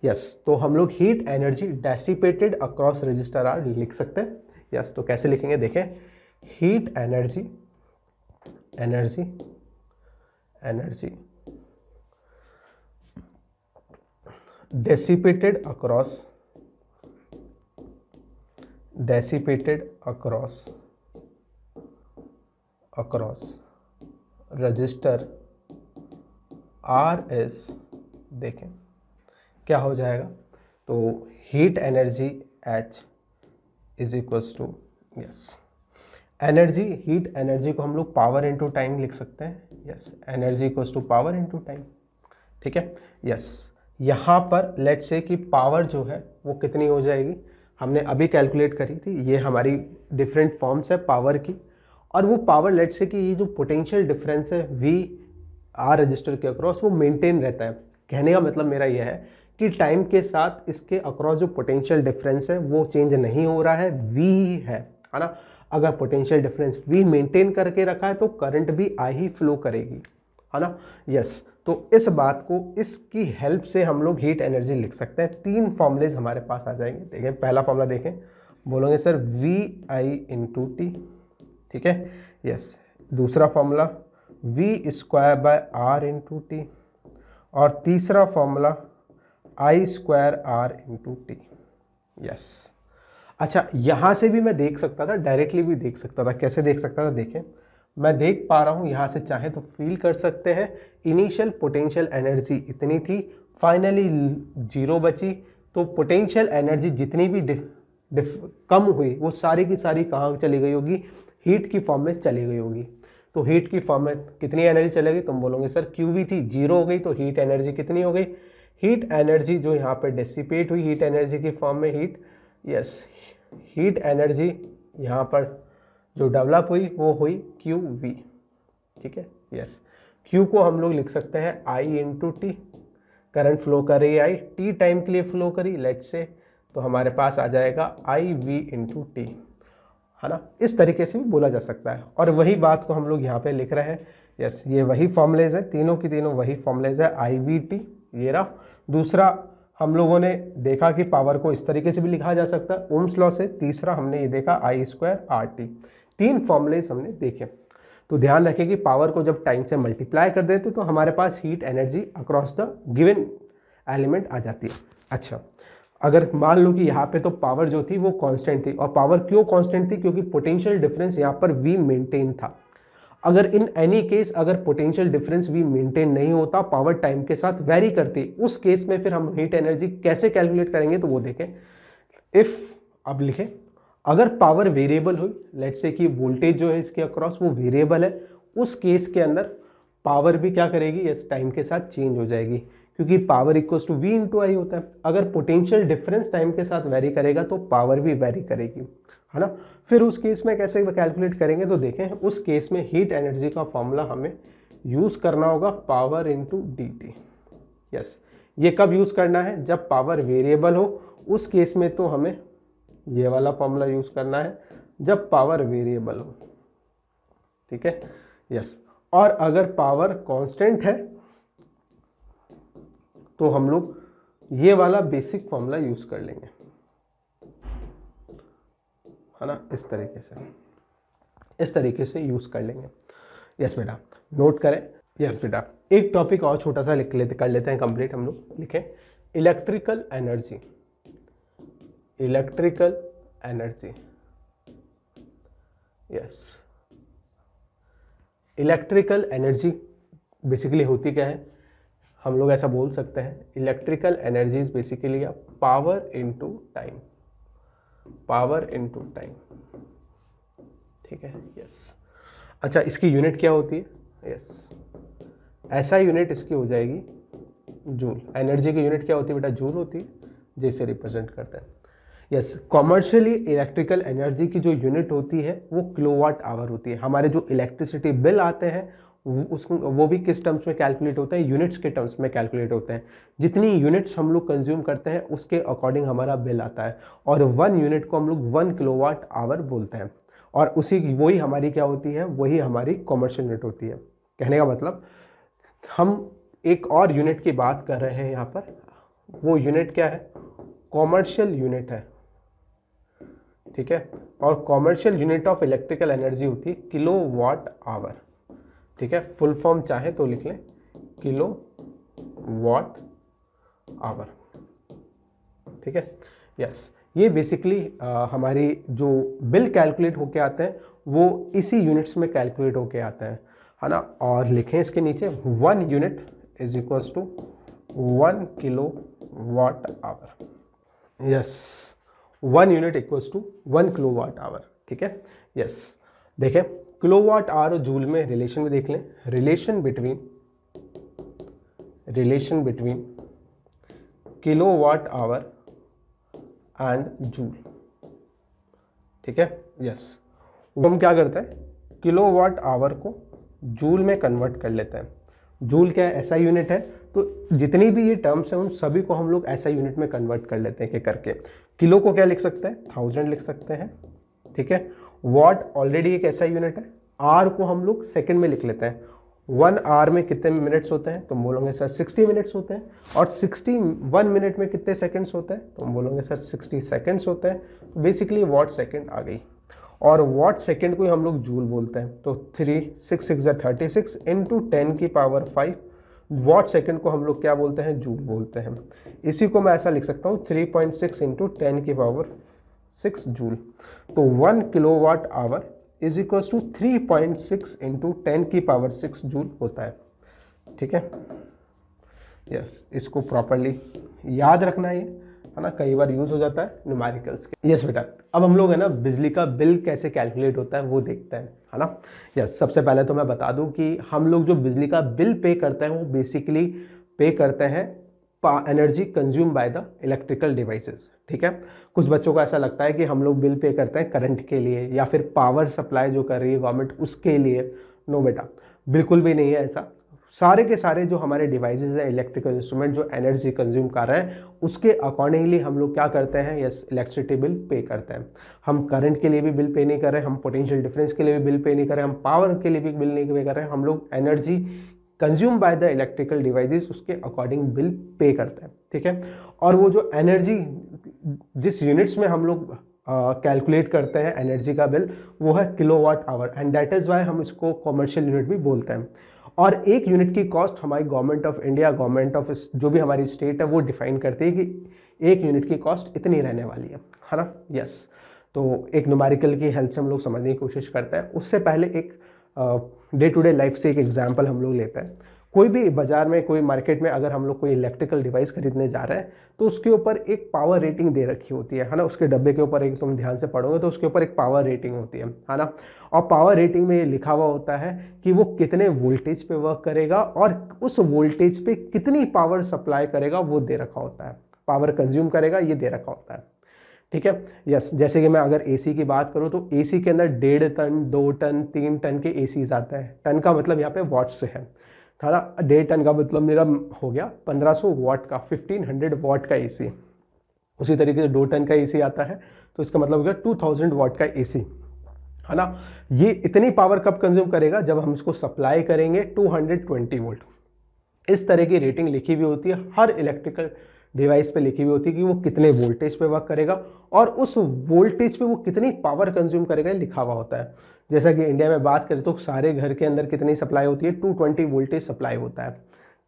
Yes, तो हम लोग heat energy dissipated across resistor R लिख सकते हैं। यस, तो कैसे लिखेंगे, देखें, heat energy dissipated across resistor R S. देखें क्या हो जाएगा, तो heat energy H is equals to, yes, energy, heat energy को हम लोग पावर इनटू टाइम लिख सकते हैं। Yes, energy equals to power into time, ठीक है। यस, यहाँ पर लेट्स से कि पावर जो है वो कितनी हो जाएगी, हमने अभी कैलकुलेट करी थी, ये हमारी डिफरेंट फॉर्म्स है पावर की। और वो पावर लेट्स से कि ये जो पोटेंशियल डिफरेंस है V R रजिस्टर के अक्रॉस, वो मेंटेन रहता है। कहने का मतलब मेरा यह है कि टाइम के साथ इसके अक्रॉस जो पोटेंशियल डिफरेंस है वो चेंज नहीं हो रहा है, वी है ना। अगर पोटेंशियल डिफरेंस वी मेंटेन करके रखा है तो करंट भी आई ही फ्लो करेगी, है ना। यस, तो इस बात को, इसकी हेल्प से हम लोग हीट एनर्जी लिख सकते हैं। 3 फॉर्मूलेज हमारे पास आ जाएंगे। देखें, पहला फॉर्मूला देखें, बोलोगे sir V I into T, ठीक है, यस। दूसरा formula V square by R into T, और तीसरा formula I square R into T, yes. अच्छा, यहाँ से भी मैं देख सकता था, डायरेक्टली भी देख सकता था। कैसे देख सकता था, देखें, मैं देख पा रहा हूँ यहाँ से, चाहे तो फील कर सकते हैं। इनिशियल पोटेंशियल एनर्जी इतनी थी, फाइनली 0 बची, तो पोटेंशियल एनर्जी जितनी भी कम हुई वो सारी की सारी कहाँ चली गई होगी, हीट की फॉर्म में चली गई होगी। तो हीट की फॉर्म में कितनी एनर्जी चलेगी, तुम बोलोगे सर क्यूवी थी, 0 हो गई, तो हीट एनर्जी कितनी हो गई, हीट एनर्जी जो यहाँ पर डिसिपेट हुई हीट एनर्जी की फॉर्म में, हीट, यस, हीट एनर्जी यहाँ पर जो डेवलप हुई वो हुई क्यू वी, ठीक है, यस। क्यू को हम लोग लिख सकते हैं आई इंटू टी, करंट फ्लो कर रही है आई, टी टाइम के लिए फ्लो करी लेट्स से, तो हमारे पास आ जाएगा आई वी इंटू टी, है ना। इस तरीके से भी बोला जा सकता है, और वही बात को हम लोग यहाँ पे लिख रहे हैं। यस, ये वही फॉर्मुलेज है, तीनों की तीनों वही फॉर्मुलेज है, आई वी टी, ये रहा। दूसरा हम लोगों ने देखा कि पावर को इस तरीके से भी लिखा जा सकता है ओम्स लॉ से। तीसरा हमने ये देखा आई स्क्वायर आर टी। 3 फॉर्मुलेज हमने देखे। तो ध्यान रखें कि पावर को जब टाइम से मल्टीप्लाई कर देते तो हमारे पास heat energy across the given element आ जाती है। अच्छा, अगर मान लो कि यहाँ पे तो पावर जो थी वो कांस्टेंट थी, और पावर क्यों कांस्टेंट थी, क्योंकि पोटेंशियल डिफरेंस यहाँ पर वी मेंटेन था। अगर इन एनी केस अगर पोटेंशियल डिफरेंस वी मेंटेन नहीं होता, पावर टाइम के साथ वेरी करती, उस केस में फिर हम हीट एनर्जी कैसे कैलकुलेट करेंगे, तो वो देखें। इफ, अब लिखें, अगर पावर वेरिएबल हुई, लेट्स से कि वोल्टेज जो है इसके अक्रॉस वो वेरिएबल है, उस केस के अंदर पावर भी क्या करेगी, इस टाइम के साथ चेंज हो जाएगी, क्योंकि power equals to V into I होता है। अगर पोटेंशियल डिफरेंस टाइम के साथ वेरी करेगा तो पावर भी वेरी करेगी, है ना। फिर उस केस में कैसे कैलकुलेट करेंगे, तो देखें, उस केस में हीट एनर्जी का फॉर्मूला हमें यूज़ करना होगा power into D T. Yes, ये कब यूज़ करना है, जब पावर वेरिएबल हो। उस केस में तो हमें ये वाला फॉर्मूला यूज़ करना है जब पावर वेरिएबल हो, ठीक है, यस। और अगर पावर कांस्टेंट है तो हम लोग ये वाला बेसिक फॉर्मूला यूज़ कर लेंगे, है ना, इस तरीके से यूज़ कर लेंगे। यस बेटा, नोट करें। यस बेटा, एक टॉपिक और छोटा सा कर लेते हैं कंप्लीट हम लोग। लिखें, electrical energy. Yes, electrical energy basically होती क्या है, हम लोग ऐसा बोल सकते हैं, electrical energy is basically power into time, ठीक है, यस। अच्छा, इसकी यूनिट क्या होती है, यस, ऐसा यूनिट इसकी हो जाएगी जूल। एनर्जी की यूनिट क्या होती है बेटा, जूल होती है, जिसे रिप्रेजेंट करता है। यस, कॉमर्शियली इलेक्ट्रिकल एनर्जी की जो यूनिट होती है वो किलोवाट आवर होती है। हमारे जो इलेक्ट्रिसिटी बिल आते हैं वो भी किस टर्म्स में कैलकुलेट होते हैं, यूनिट्स के टर्म्स में कैलकुलेट होते हैं। जितनी यूनिट्स हम लोग कंज्यूम करते हैं उसके अकॉर्डिंग हमारा बिल आता है, और 1 यूनिट को हम लोग 1 किलोवाट आवर बोलते हैं, और वही हमारी क्या होती है, वही हमारी कॉमर्शियल यूनिट होती है। कहने का मतलब, हम एक और यूनिट की बात कर रहे हैं यहाँ पर, वो यूनिट क्या है, कॉमर्शियल यूनिट है, ठीक है। और commercial unit of electrical energy होती है किलोवाट आवर, ठीक है। फुल फॉर्म चाहे तो लिख लें, किलो वाट आवर, ठीक है, यस। ये बेसिकली हमारी जो बिल कैलकुलेट होके आते हैं वो इसी यूनिट्स में कैलकुलेट होके आते हैं, है ना। और लिखें इसके नीचे, 1 unit is equals to 1 kilo watt hour. Yes, 1 unit equals to 1 kilo watt hour, ठीक है, यस। देखें, किलोवाट आवर और जूल में रिलेशन भी देख लें, relation between kilowatt hour and joule, ठीक है, यस। हम क्या करते हैं, किलोवाट आवर को जूल में कन्वर्ट कर लेते हैं। जूल क्या है, ऐसा यूनिट है, तो जितनी भी ये टर्म्स हैं उन सभी को हम लोग ऐसा यूनिट में कन्वर्ट कर लेते हैं कि करके। किलो को क्या लिख सकते हैं, 1000 लिख सकते हैं, ठीक है। वॉट ऑलरेडी एक ऐसा यूनिट है। आर को हम लोग सेकंड में लिख लेते हैं। 1 आवर में कितने मिनट्स होते हैं, तो हम बोलोगे सर 60 मिनट्स होते हैं। और 1 मिनट में कितने सेकंड्स होते हैं, तो हम बोलोगे सर 60 सेकंड्स होते हैं। तो बेसिकली वॉट सेकंड आ गई। और वॉट सेकंड को ही हम लोग जूल बोलते हैं। तो 6 6 36 इंटू 10 की पावर 5 वॉट सेकंड को हम लोग क्या बोलते हैं, जूल बोलते हैं। इसी को मैं ऐसा लिख सकता हूँ 3.6 इंटू 10 की पावर 6 जूल। तो 1 kilowatt hour is equal to 3.6 into 10 की पावर 6 जूल होता है, ठीक है। यस, इसको प्रॉपरली याद रखना है ना, कई बार यूज हो जाता है न्यूमेरिकल्स के। यस बेटा, अब हम लोग है ना बिजली का बिल कैसे कैलकुलेट होता है वो देखते हैं, है ना। यस, सबसे पहले तो मैं बता दूं कि हम लोग जो बिजली का बिल पे करते हैं वो बेसिकली पे करते हैं energy consume by the electrical devices, ठीक है। कुछ बच्चों को ऐसा लगता है कि हम लोग बिल पे करते हैं करंट के लिए या फिर पावर सप्लाई जो कर रही है गवर्नमेंट उसके लिए। नो बेटा, बिल्कुल भी नहीं है ऐसा। सारे के सारे जो हमारे डिवाइसेस हैं, इलेक्ट्रिकल इंस्ट्रूमेंट जो एनर्जी कंज्यूम कर रहे हैं उसके अकॉर्डिंगली हम लोग क्या करते हैं, यस, इलेक्ट्रिसिटी बिल पे करते हैं। हम करंट के लिए भी बिल पे नहीं कर रहे, हम पोटेंशियल डिफरेंस के लिए भी बिल पे नहीं कर रहे, हम पावर के लिए भी बिल नहीं पे कर रहे हैं, हम लोग energy consume by the electrical devices उसके अकॉर्डिंग बिल पे करते हैं, ठीक है। और वो जो एनर्जी जिस यूनिट्स में हम लोग कैलकुलेट करते हैं एनर्जी का बिल, वो है kilowatt hour, and that is why हम इसको कॉमर्शियल यूनिट भी बोलते हैं। और एक यूनिट की कॉस्ट हमारी government of India, government of जो भी हमारी स्टेट है वो डिफाइन करती है कि एक यूनिट की कॉस्ट इतनी रहने वाली है ना। यस, तो एक न्यूमेरिकल की हेल्प से हम लोग समझने की कोशिश करते हैं। उससे पहले एक डे टू डे लाइफ से एक एग्जाम्पल हम लोग लेते हैं। कोई भी बाजार में, कोई मार्केट में अगर हम लोग कोई इलेक्ट्रिकल डिवाइस खरीदने जा रहे हैं तो उसके ऊपर एक पावर रेटिंग दे रखी होती है ना। उसके डब्बे के ऊपर एक, तुम ध्यान से पढ़ोगे तो उसके ऊपर एक पावर रेटिंग होती है ना। और पावर रेटिंग में ये लिखा हुआ होता है कि वो कितने वोल्टेज पे वर्क करेगा और उस वोल्टेज पे कितनी पावर सप्लाई करेगा वो दे रखा होता है, पावर कंज्यूम करेगा ये दे रखा होता है, ठीक है। यस, जैसे कि मैं अगर एसी की बात करूं तो एसी के अंदर 1.5 टन, 2 टन, 3 टन के एसीज आते हैं। टन का मतलब यहाँ पे वॉट से है ना। 1.5 टन का मतलब मेरा हो गया 1500 वॉट का, 1500 वॉट का एसी। उसी तरीके से 2 टन का एसी आता है तो इसका मतलब हो गया 2000 वॉट का एसी, है ना। ये इतनी पावर कब कंज्यूम करेगा, जब हम इसको सप्लाई करेंगे 220 वोल्ट। इस तरह की रेटिंग लिखी हुई होती है हर इलेक्ट्रिकल डिवाइस पे, लिखी हुई होती है कि वो कितने वोल्टेज पे वर्क करेगा और उस वोल्टेज पे वो कितनी पावर कंज्यूम करेगा लिखा हुआ होता है। जैसा कि इंडिया में बात करें तो सारे घर के अंदर कितनी सप्लाई होती है, 220 वोल्टेज सप्लाई होता है,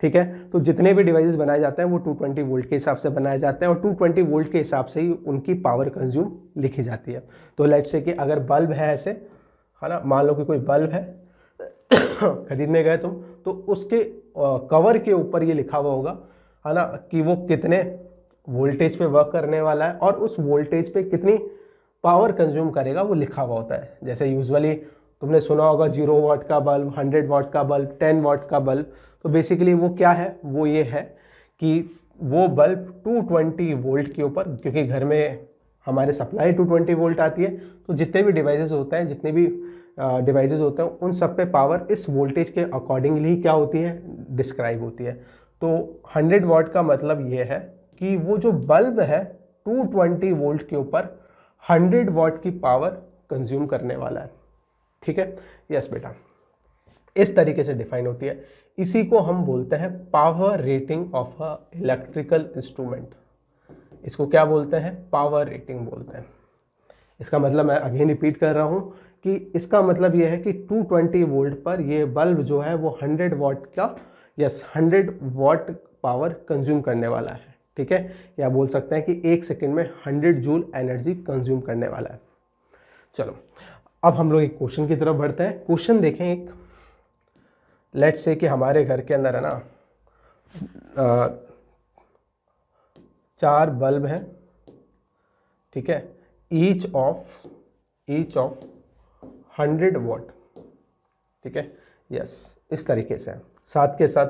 ठीक है। तो जितने भी डिवाइसेस बनाए जाते हैं वो 220 वोल्ट के हिसाब से बनाए जाते हैं और 220 वोल्ट के हिसाब से ही उनकी पावर कंज्यूम लिखी जाती है। तो लेट्स से कि अगर बल्ब है ऐसे, है ना, मान लो कि कोई बल्ब है खरीदने गए तुम, तो उसके कवर के ऊपर ये लिखा हुआ होगा, है ना, कि वो कितने वोल्टेज पे वर्क करने वाला है और उस वोल्टेज पे कितनी पावर कंज्यूम करेगा वो लिखा हुआ होता है। जैसे यूजुअली तुमने सुना होगा 0 वाट का बल्ब, 100 वाट का बल्ब, 10 वाट का बल्ब। तो बेसिकली वो क्या है, वो ये है कि वो बल्ब 220 वोल्ट के ऊपर, क्योंकि घर में हमारे सप्लाई 220 वोल्ट आती है, तो जितने भी डिवाइसेस होते हैं, जितने भी डिवाइसेस होते हैं उन सब पे पावर इस वोल्टेज के अकॉर्डिंगली क्या होती है, डिस्क्राइब होती है। तो 100 वाट का मतलब ये है कि वो जो बल्ब है 220 वोल्ट के ऊपर 100 वाट की पावर कंज्यूम करने वाला है, ठीक है। यस बेटा, इस तरीके से डिफाइन होती है। इसी को हम बोलते हैं power rating of a electrical instrument. इसको क्या बोलते हैं, पावर रेटिंग बोलते हैं। इसका मतलब मैं अगेन रिपीट कर रहा हूं कि इसका मतलब यह है कि 220 वोल्ट पर ये बल्ब जो है वो 100 वाट का, यस, 100 वाट पावर कंज्यूम करने वाला है, ठीक है। या बोल सकते हैं कि 1 सेकंड में 100 जूल एनर्जी कंज्यूम करने वाला है। चलो अब हम लोग एक क्वेश्चन की तरफ बढ़ते हैं। क्वेश्चन देखें एक, लेट्स से कि हमारे घर के अंदर है ना 4 बल्ब हैं, ठीक है, ईच ऑफ 100 वाट, ठीक है। यस, इस तरीके से साथ के साथ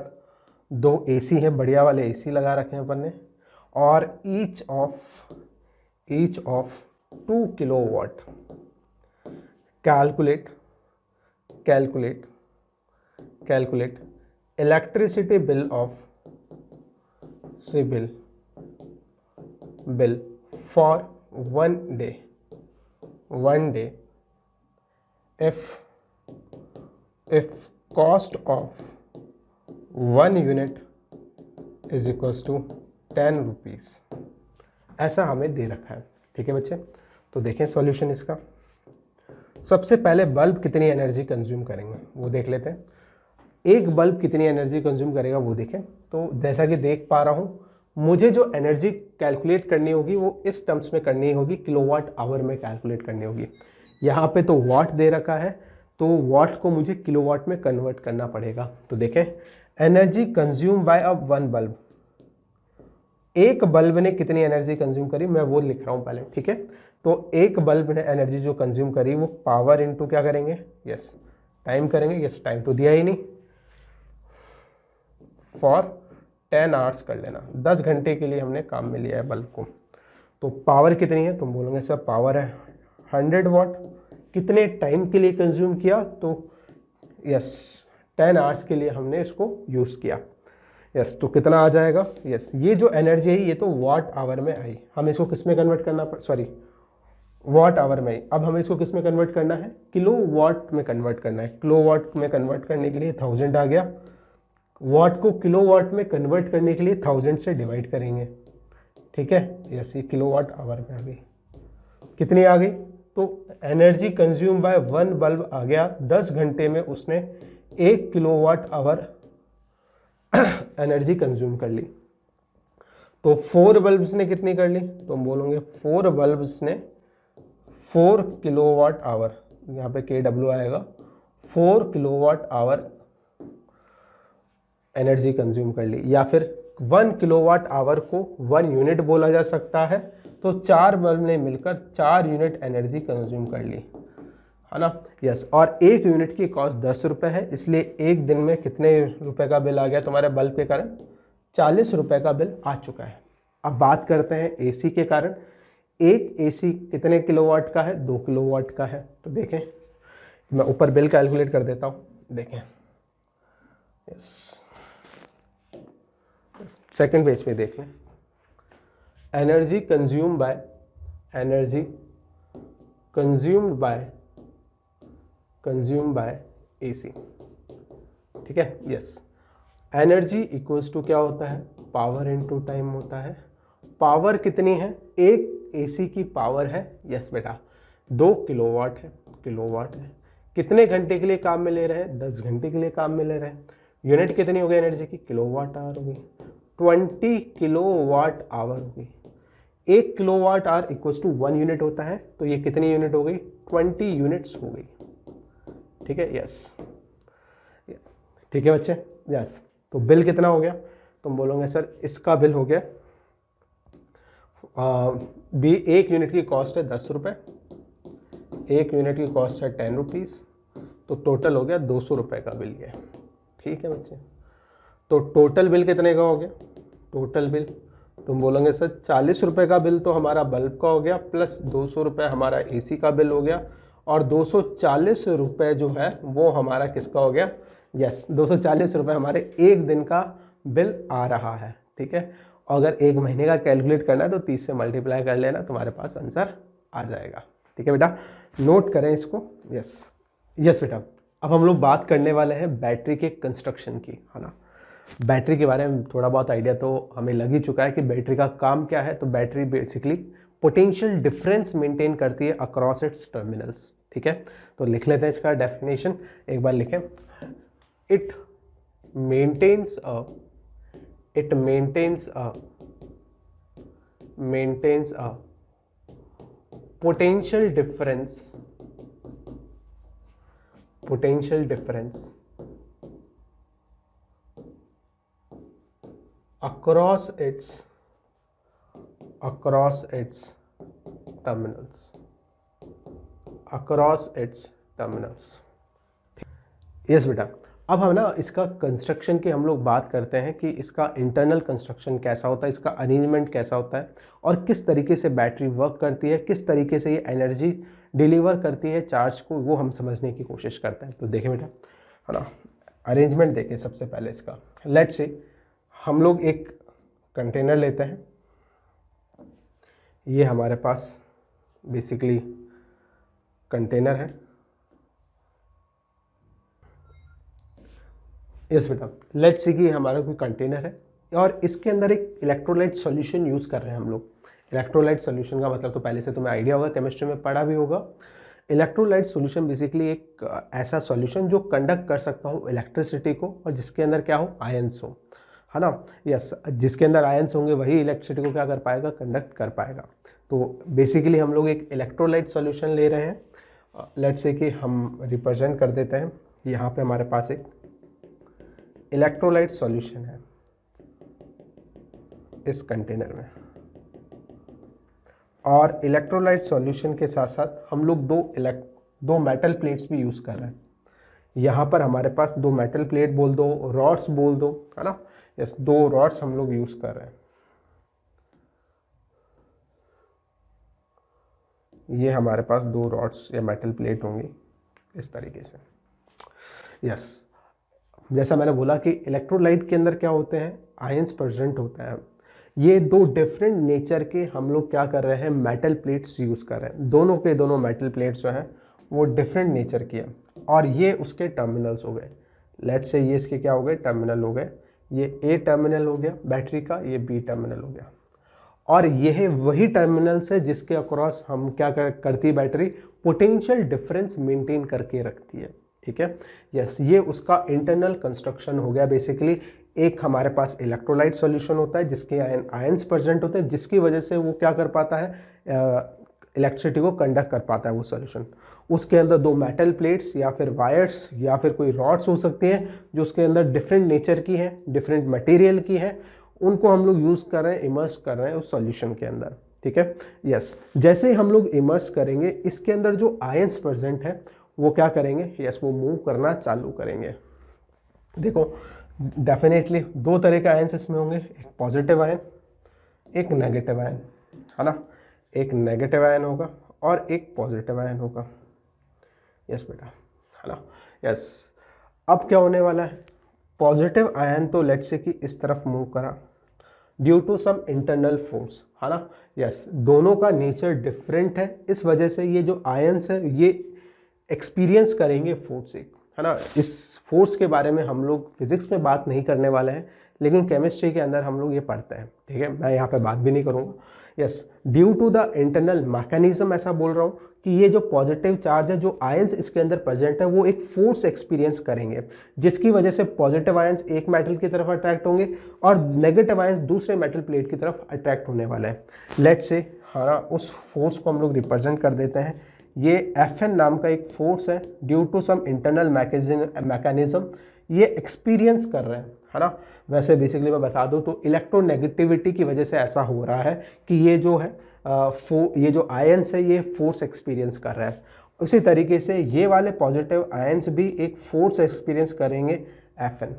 2 एसी हैं, बढ़िया वाले एसी लगा रखे हैं अपन ने, और each of 2 kilowatt. Calculate electricity bill of C bill for 1 day if cost of 1 unit is equals to 10 rupees, ऐसा हमें दे रखा है। ठीक है बच्चे, तो देखें सॉल्यूशन इसका। सबसे पहले बल्ब कितनी एनर्जी कंज्यूम करेंगे वो देख लेते हैं। एक बल्ब कितनी एनर्जी कंज्यूम करेगा वो देखें। तो जैसा कि देख पा रहा हूँ, मुझे जो एनर्जी कैलकुलेट करनी होगी वो इस टर्म्स में करनी होगी, किलोवाट आवर में कैलकुलेट करनी होगी। यहाँ पे तो वाट दे रखा है, तो वाट को मुझे किलोवाट में कन्वर्ट करना पड़ेगा। तो देखें, energy consume bye a one bulb, एक बल्ब ने कितनी एनर्जी कंज्यूम करी मैं वो लिख रहा हूँ पहले। ठीक है, तो एक बल्ब ने एनर्जी जो कंज्यूम करी वो पावर इनटू क्या करेंगे, यस टाइम करेंगे। यस टाइम तो दिया ही नहीं, फॉर 10 आवर्स कर लेना, 10 घंटे के लिए हमने काम में लिया है बल्ब को। तो पावर कितनी है, तुम बोलोगे सर पावर है 100 वाट। कितने टाइम के लिए कंज्यूम किया, तो यस 10 आवर्स के लिए हमने इसको यूज़ किया। यस तो कितना आ जाएगा, यस ये जो एनर्जी है ये तो वाट आवर में आई, हम इसको किस में कन्वर्ट करना वाट आवर में आई। अब हमें इसको किस में कन्वर्ट करना है, किलो वाट में कन्वर्ट करना है। किलो वाट में कन्वर्ट करने के लिए 1000 आ गया, वाट को किलो वाट में कन्वर्ट करने के लिए 1000 से डिवाइड करेंगे। ठीक है, यस ये किलो वाट आवर में आ गई। कितनी आ गई, तो energy consume by one bulb आ गया, 10 घंटे में उसने 1 किलोवाट आवर एनर्जी कंज्यूम कर ली। तो 4 बल्ब्स ने कितनी कर ली, तो हम बोलोगे 4 बल्ब्स ने 4 किलोवाट आवर, यहाँ पे KW आएगा, 4 किलोवाट आवर एनर्जी कंज्यूम कर ली। या फिर 1 किलोवाट आवर को 1 यूनिट बोला जा सकता है, तो 4 बल्ब ने मिलकर 4 यूनिट एनर्जी कंज्यूम कर ली, है ना। यस, और 1 यूनिट की कॉस्ट 10 रुपये है, इसलिए एक दिन में कितने रुपए का बिल आ गया तुम्हारे बल्ब के कारण, 40 रुपये का बिल आ चुका है। अब बात करते हैं AC के कारण। एक AC कितने किलोवाट का है, 2 किलोवाट का है। तो देखें, मैं ऊपर बिल कैलकुलेट कर देता हूँ, देखें यस सेकंड पेज पे देख लें। एनर्जी कंज्यूम्ड बाय AC, ठीक है। यस, एनर्जी इक्वल्स टू क्या होता है, पावर इनटू टाइम होता है। पावर कितनी है, एक AC की पावर है, यस बेटा 2 किलोवाट है। कितने घंटे के लिए काम में ले रहे हैं, 10 घंटे के लिए काम में ले रहे हैं। यूनिट कितनी हो गई एनर्जी की, किलोवाट आवर हो गई, 20 किलोवाट आवर हो गई। 1 kilowatt hour equals to 1 unit होता है, तो ये कितनी यूनिट हो गई, 20 यूनिट्स हो गई। ठीक है, यस ठीक है बच्चे, यस। तो बिल कितना हो गया, तुम बोलोगे सर इसका बिल हो गया भी, 1 यूनिट की कॉस्ट है 10 रुपये, 1 यूनिट की कॉस्ट है 10 रुपीज़, तो टोटल हो गया 200 रुपये का बिल ये। ठीक है बच्चे, तो टोटल बिल कितने का हो गया, टोटल बिल तुम बोलोगे सर 40 रुपये का बिल तो हमारा बल्ब का हो गया, प्लस 200 रुपये हमारा AC का बिल हो गया, और 240 रुपये जो है वो हमारा किसका हो गया, यस 240 रुपये हमारे एक दिन का बिल आ रहा है। ठीक है, अगर एक महीने का कैलकुलेट करना है तो 30 से मल्टीप्लाई कर लेना, तुम्हारे पास आंसर आ जाएगा। ठीक है बेटा, नोट करें इसको। यस बेटा, अब हम लोग बात करने वाले हैं बैटरी के कंस्ट्रक्शन की, है ना। बैटरी के बारे में थोड़ा बहुत आइडिया तो हमें लग ही चुका है कि बैटरी का काम क्या है। तो battery basically potential difference maintain करती है अक्रॉस इट्स टर्मिनल्स। ठीक है, तो लिख लेते हैं इसका डेफिनेशन, एक बार लिखें। It maintains a potential difference across its terminals। Yes बेटा, अब हम ना इसका कंस्ट्रक्शन की हम लोग बात करते हैं कि इसका इंटरनल कंस्ट्रक्शन कैसा होता है, इसका अरेंजमेंट कैसा होता है, और किस तरीके से बैटरी वर्क करती है, किस तरीके से ये एनर्जी डिलीवर करती है चार्ज को, वो हम समझने की कोशिश करते हैं। तो देखें बेटा, है ना, अरेंजमेंट देखें सबसे पहले इसका। लेट्स से हम लोग एक कंटेनर लेते हैं, ये हमारे पास बेसिकली कंटेनर है। यस बेटा, लेट्स सी कि हमारा कोई कंटेनर है और इसके अंदर एक इलेक्ट्रोलाइट सॉल्यूशन यूज़ कर रहे हैं हम लोग। इलेक्ट्रोलाइट सॉल्यूशन का मतलब तो पहले से तुम्हें आइडिया होगा, केमिस्ट्री में पढ़ा भी होगा। इलेक्ट्रोलाइट सॉल्यूशन बेसिकली एक ऐसा सॉल्यूशन जो कंडक्ट कर सकता हो इलेक्ट्रिसिटी को और जिसके अंदर क्या हो, आयंस हो, है ना। यस, जिसके अंदर आयंस होंगे वही इलेक्ट्रिसिटी को क्या कर पाएगा, कंडक्ट कर पाएगा। तो बेसिकली हम लोग एक इलेक्ट्रोलाइट सॉल्यूशन ले रहे हैं। लेट्स से कि हम रिप्रेजेंट कर देते हैं, यहाँ पे हमारे पास एक इलेक्ट्रोलाइट सॉल्यूशन है इस कंटेनर में, और इलेक्ट्रोलाइट सॉल्यूशन के साथ साथ हम लोग दो मेटल प्लेट्स भी यूज़ कर रहे हैं। यहाँ पर हमारे पास दो मेटल प्लेट बोल दो, रॉड्स बोल दो, है ना। यस, दो रॉड्स हम लोग यूज़ कर रहे हैं। ये हमारे पास दो रॉड्स या मेटल प्लेट होंगी इस तरीके से। यस, जैसा मैंने बोला कि इलेक्ट्रोलाइट के अंदर क्या होते हैं, आयंस प्रेजेंट होते हैं। ये दो डिफरेंट नेचर के हम लोग क्या कर रहे हैं, मेटल प्लेट्स यूज़ कर रहे हैं। दोनों के दोनों मेटल प्लेट्स जो हैं वो डिफरेंट नेचर की है और ये उसके टर्मिनल्स हो गए। लेट्स से ये इसके क्या हो गए, टर्मिनल हो गए। ये ए टर्मिनल हो गया बैटरी का, ये बी टर्मिनल हो गया, और यह वही टर्मिनल्स है जिसके अक्रॉस हम क्या करती है बैटरी, पोटेंशियल डिफरेंस मेंटेन करके रखती है। ठीक है, यस, ये उसका इंटरनल कंस्ट्रक्शन हो गया। बेसिकली एक हमारे पास इलेक्ट्रोलाइट सॉल्यूशन होता है जिसके आयंस प्रेजेंट होते हैं, जिसकी वजह से वो क्या कर पाता है, इलेक्ट्रिसिटी को कंडक्ट कर पाता है वो सॉल्यूशन। उसके अंदर दो मेटल प्लेट्स या फिर वायर्स या फिर कोई रॉड्स हो सकती हैं जो उसके अंदर डिफरेंट नेचर की हैं, डिफरेंट मटेरियल की हैं, उनको हम लोग यूज़ कर रहे हैं, इमर्स कर रहे हैं उस सॉल्यूशन के अंदर। ठीक है, यस, जैसे ही हम लोग इमर्स करेंगे इसके अंदर जो आयंस प्रेजेंट है वो क्या करेंगे, यस, वो मूव करना चालू करेंगे। देखो, डेफिनेटली दो तरह के आयंस इसमें होंगे, एक पॉजिटिव आयन, एक नेगेटिव आयन, है ना। एक नेगेटिव आयन होगा और एक पॉजिटिव आयन होगा। यस बेटा, है ना। यस, अब क्या होने वाला है, पॉजिटिव आयन तो लेट्स से कि इस तरफ मूव करा due to some internal force, है ना। यस, दोनों का नेचर डिफरेंट है, इस वजह से ये जो आयंस है ये एक्सपीरियंस करेंगे फोर्स एक, है ना। इस फोर्स के बारे में हम लोग फिजिक्स में बात नहीं करने वाले हैं, लेकिन केमिस्ट्री के अंदर हम लोग ये पढ़ते हैं। ठीक है, मैं यहाँ पे बात भी नहीं करूँगा। Yes, due to the internal mechanism ऐसा बोल रहा हूँ कि ये जो पॉजिटिव चार्ज है, जो आयंस इसके अंदर प्रेजेंट है, वो एक फोर्स एक्सपीरियंस करेंगे जिसकी वजह से पॉजिटिव आयंस एक मेटल की तरफ अट्रैक्ट होंगे और नेगेटिव आयंस दूसरे मेटल प्लेट की तरफ अट्रैक्ट होने वाले हैं। लेट्स से, हाँ, उस फोर्स को हम लोग रिप्रेजेंट कर देते हैं। ये Fn नाम का एक फोर्स है, due to some internal mechanism ये एक्सपीरियंस कर रहे हैं, है ना। वैसे बेसिकली मैं बता दूं तो इलेक्ट्रोनेगेटिविटी की वजह से ऐसा हो रहा है कि ये जो है ये जो आयंस है ये फोर्स एक्सपीरियंस कर रहा है। उसी तरीके से ये वाले पॉजिटिव आयंस भी एक फोर्स एक्सपीरियंस करेंगे Fn,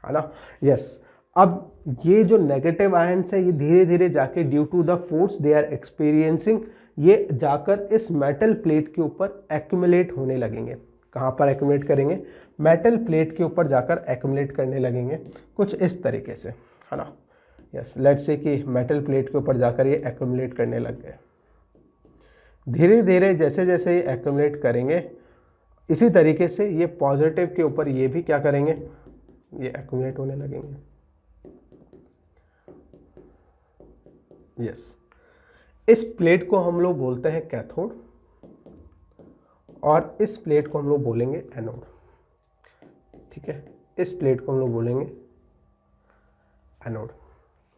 है ना। यस, अब ये जो नेगेटिव आयंस है ये धीरे धीरे जाके due to the force they are experiencing, ये जाकर इस मेटल प्लेट के ऊपर एक्यूमुलेट होने लगेंगे। कहाँ पर एक्यूमुलेट करेंगे, मेटल प्लेट के ऊपर जाकर एक्यूमुलेट करने लगेंगे कुछ इस तरीके से, है ना। यस, लेट्स से कि मेटल प्लेट के ऊपर जाकर ये एक्यूमुलेट करने लग गए। धीरे धीरे जैसे जैसे ये एक्यूमुलेट करेंगे इसी तरीके से ये पॉजिटिव के ऊपर ये भी क्या करेंगे, ये एक्यूमुलेट होने लगेंगे। यस, इस प्लेट को हम लोग बोलते हैं कैथोड और इस प्लेट को हम लोग बोलेंगे एनोड। ठीक है, इस प्लेट को हम लोग बोलेंगे एनोड।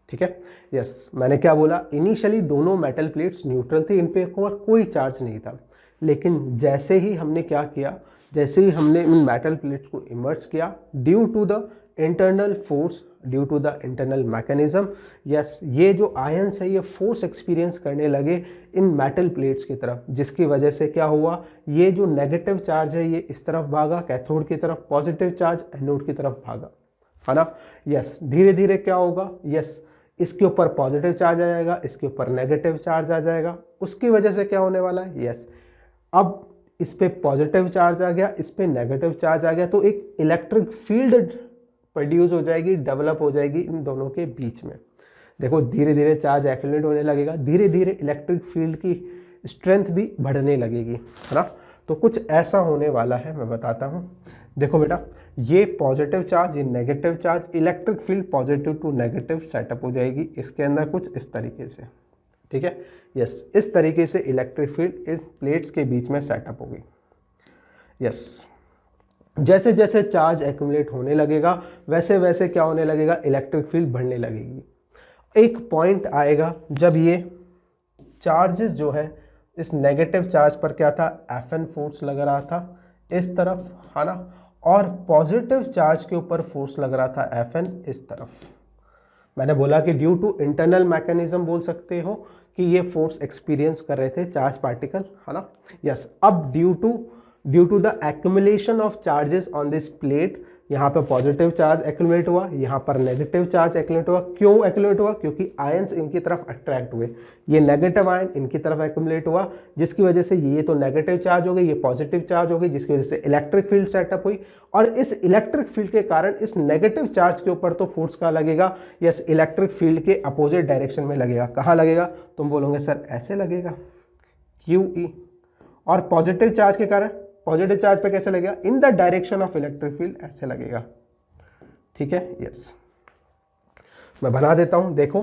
ठीक है, यस, मैंने क्या बोला, इनिशियली दोनों मेटल प्लेट्स न्यूट्रल थी, इन पे कोई चार्ज नहीं था, लेकिन जैसे ही हमने क्या किया, जैसे ही हमने इन मेटल प्लेट्स को इमर्स किया due to the internal force, due to the internal mechanism, yes, ये जो आयंस है ये फोर्स एक्सपीरियंस करने लगे इन मेटल प्लेट्स की तरफ, जिसकी वजह से क्या हुआ, ये जो नेगेटिव चार्ज है ये इस तरफ भागा कैथोड की तरफ, पॉजिटिव चार्ज एनोड की तरफ भागा, है ना। यस, धीरे धीरे क्या होगा, यस, इसके ऊपर पॉजिटिव चार्ज आ जाएगा, इसके ऊपर नेगेटिव चार्ज आ जाएगा, उसकी वजह से क्या होने वाला है, यस, अब इस पे पॉजिटिव चार्ज आ गया, इस पे नेगेटिव चार्ज आ गया, तो एक इलेक्ट्रिक फील्ड प्रोड्यूस हो जाएगी, डेवलप हो जाएगी इन दोनों के बीच में। देखो धीरे धीरे चार्ज एक्यूमुलेट होने लगेगा, धीरे धीरे इलेक्ट्रिक फील्ड की स्ट्रेंथ भी बढ़ने लगेगी, है ना। तो कुछ ऐसा होने वाला है, मैं बताता हूँ। देखो बेटा, ये पॉजिटिव चार्ज, ये negative charge, electric field positive to negative setup हो जाएगी इसके अंदर कुछ इस तरीके से, ठीक है। यस, इस तरीके से इलेक्ट्रिक फील्ड इस प्लेट्स के बीच में सेटअप होगी। यस, जैसे जैसे चार्ज एक्यूमुलेट होने लगेगा वैसे वैसे क्या होने लगेगा, इलेक्ट्रिक फील्ड बढ़ने लगेगी। एक पॉइंट आएगा जब ये चार्जेस जो है, इस नेगेटिव चार्ज पर क्या था, Fn फोर्स लग रहा था इस तरफ, है ना, और पॉजिटिव चार्ज के ऊपर फोर्स लग रहा था Fn इस तरफ। मैंने बोला कि ड्यू टू इंटरनल मैकेनिज्म बोल सकते हो कि ये फोर्स एक्सपीरियंस कर रहे थे चार्ज पार्टिकल, है ना। यस, अब due to the accumulation of charges on this plate, यहाँ पे पॉजिटिव चार्ज एक्यूमुलेट हुआ, यहाँ पर नेगेटिव चार्ज एक्यूमुलेट हुआ। क्यों एक्यूमुलेट हुआ, क्योंकि आयंस इनकी तरफ अट्रैक्ट हुए, ये नेगेटिव आयन इनकी तरफ एक्यूमुलेट हुआ, जिसकी वजह से ये तो नेगेटिव चार्ज हो गई, ये पॉजिटिव चार्ज हो गई, जिसकी वजह से इलेक्ट्रिक फील्ड सेटअप हुई। और इस इलेक्ट्रिक फील्ड के कारण इस नेगेटिव चार्ज के ऊपर तो फोर्स कहाँ लगेगा, यस, इलेक्ट्रिक फील्ड के अपोजिट डायरेक्शन में लगेगा। कहाँ लगेगा, तुम बोलोगे सर ऐसे लगेगा, QE। और पॉजिटिव चार्ज के कारण, पॉजिटिव चार्ज पे कैसे लगेगा, in the direction of electric field, ऐसे लगेगा, ठीक है। यस, मैं बना देता हूं। देखो,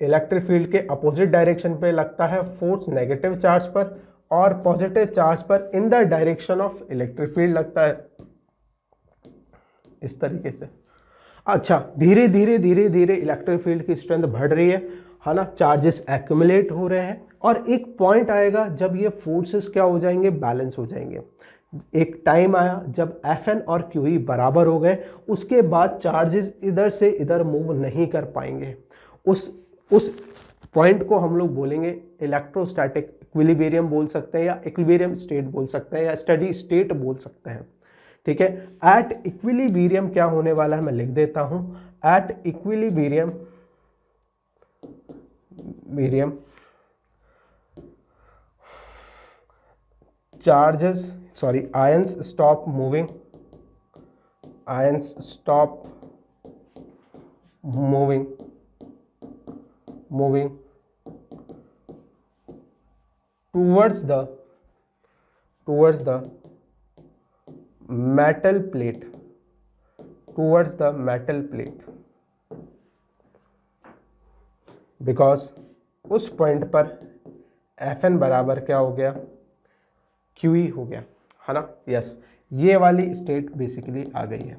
इलेक्ट्रिक फील्ड के अपोजिट डायरेक्शन पे लगता है फोर्स नेगेटिव चार्ज पर, और पॉजिटिव चार्ज पर in the direction of electric field लगता है इस तरीके से। अच्छा, धीरे धीरे धीरे धीरे इलेक्ट्रिक फील्ड की स्ट्रेंथ बढ़ रही है ना, चार्जेस एक्यूमुलेट हो रहे हैं, और एक पॉइंट आएगा जब ये फोर्सेस क्या हो जाएंगे, बैलेंस हो जाएंगे। एक टाइम आया जब Fn और QE बराबर हो गए, उसके बाद चार्जेस इधर से इधर मूव नहीं कर पाएंगे। उस पॉइंट को हम लोग बोलेंगे इलेक्ट्रोस्टैटिक इक्विलिब्रियम बोल सकते हैं, या इक्विलिब्रियम स्टेट बोल सकते हैं, या स्टडी स्टेट बोल सकते हैं, ठीक है। एट इक्विलिब्रियम क्या होने वाला है, मैं लिख देता हूं। At equilibrium ions stop moving towards the metal plate, because उस पॉइंट पर Fn बराबर क्या हो गया, QE हो गया, है ना। यस, ये वाली स्टेट बेसिकली आ गई है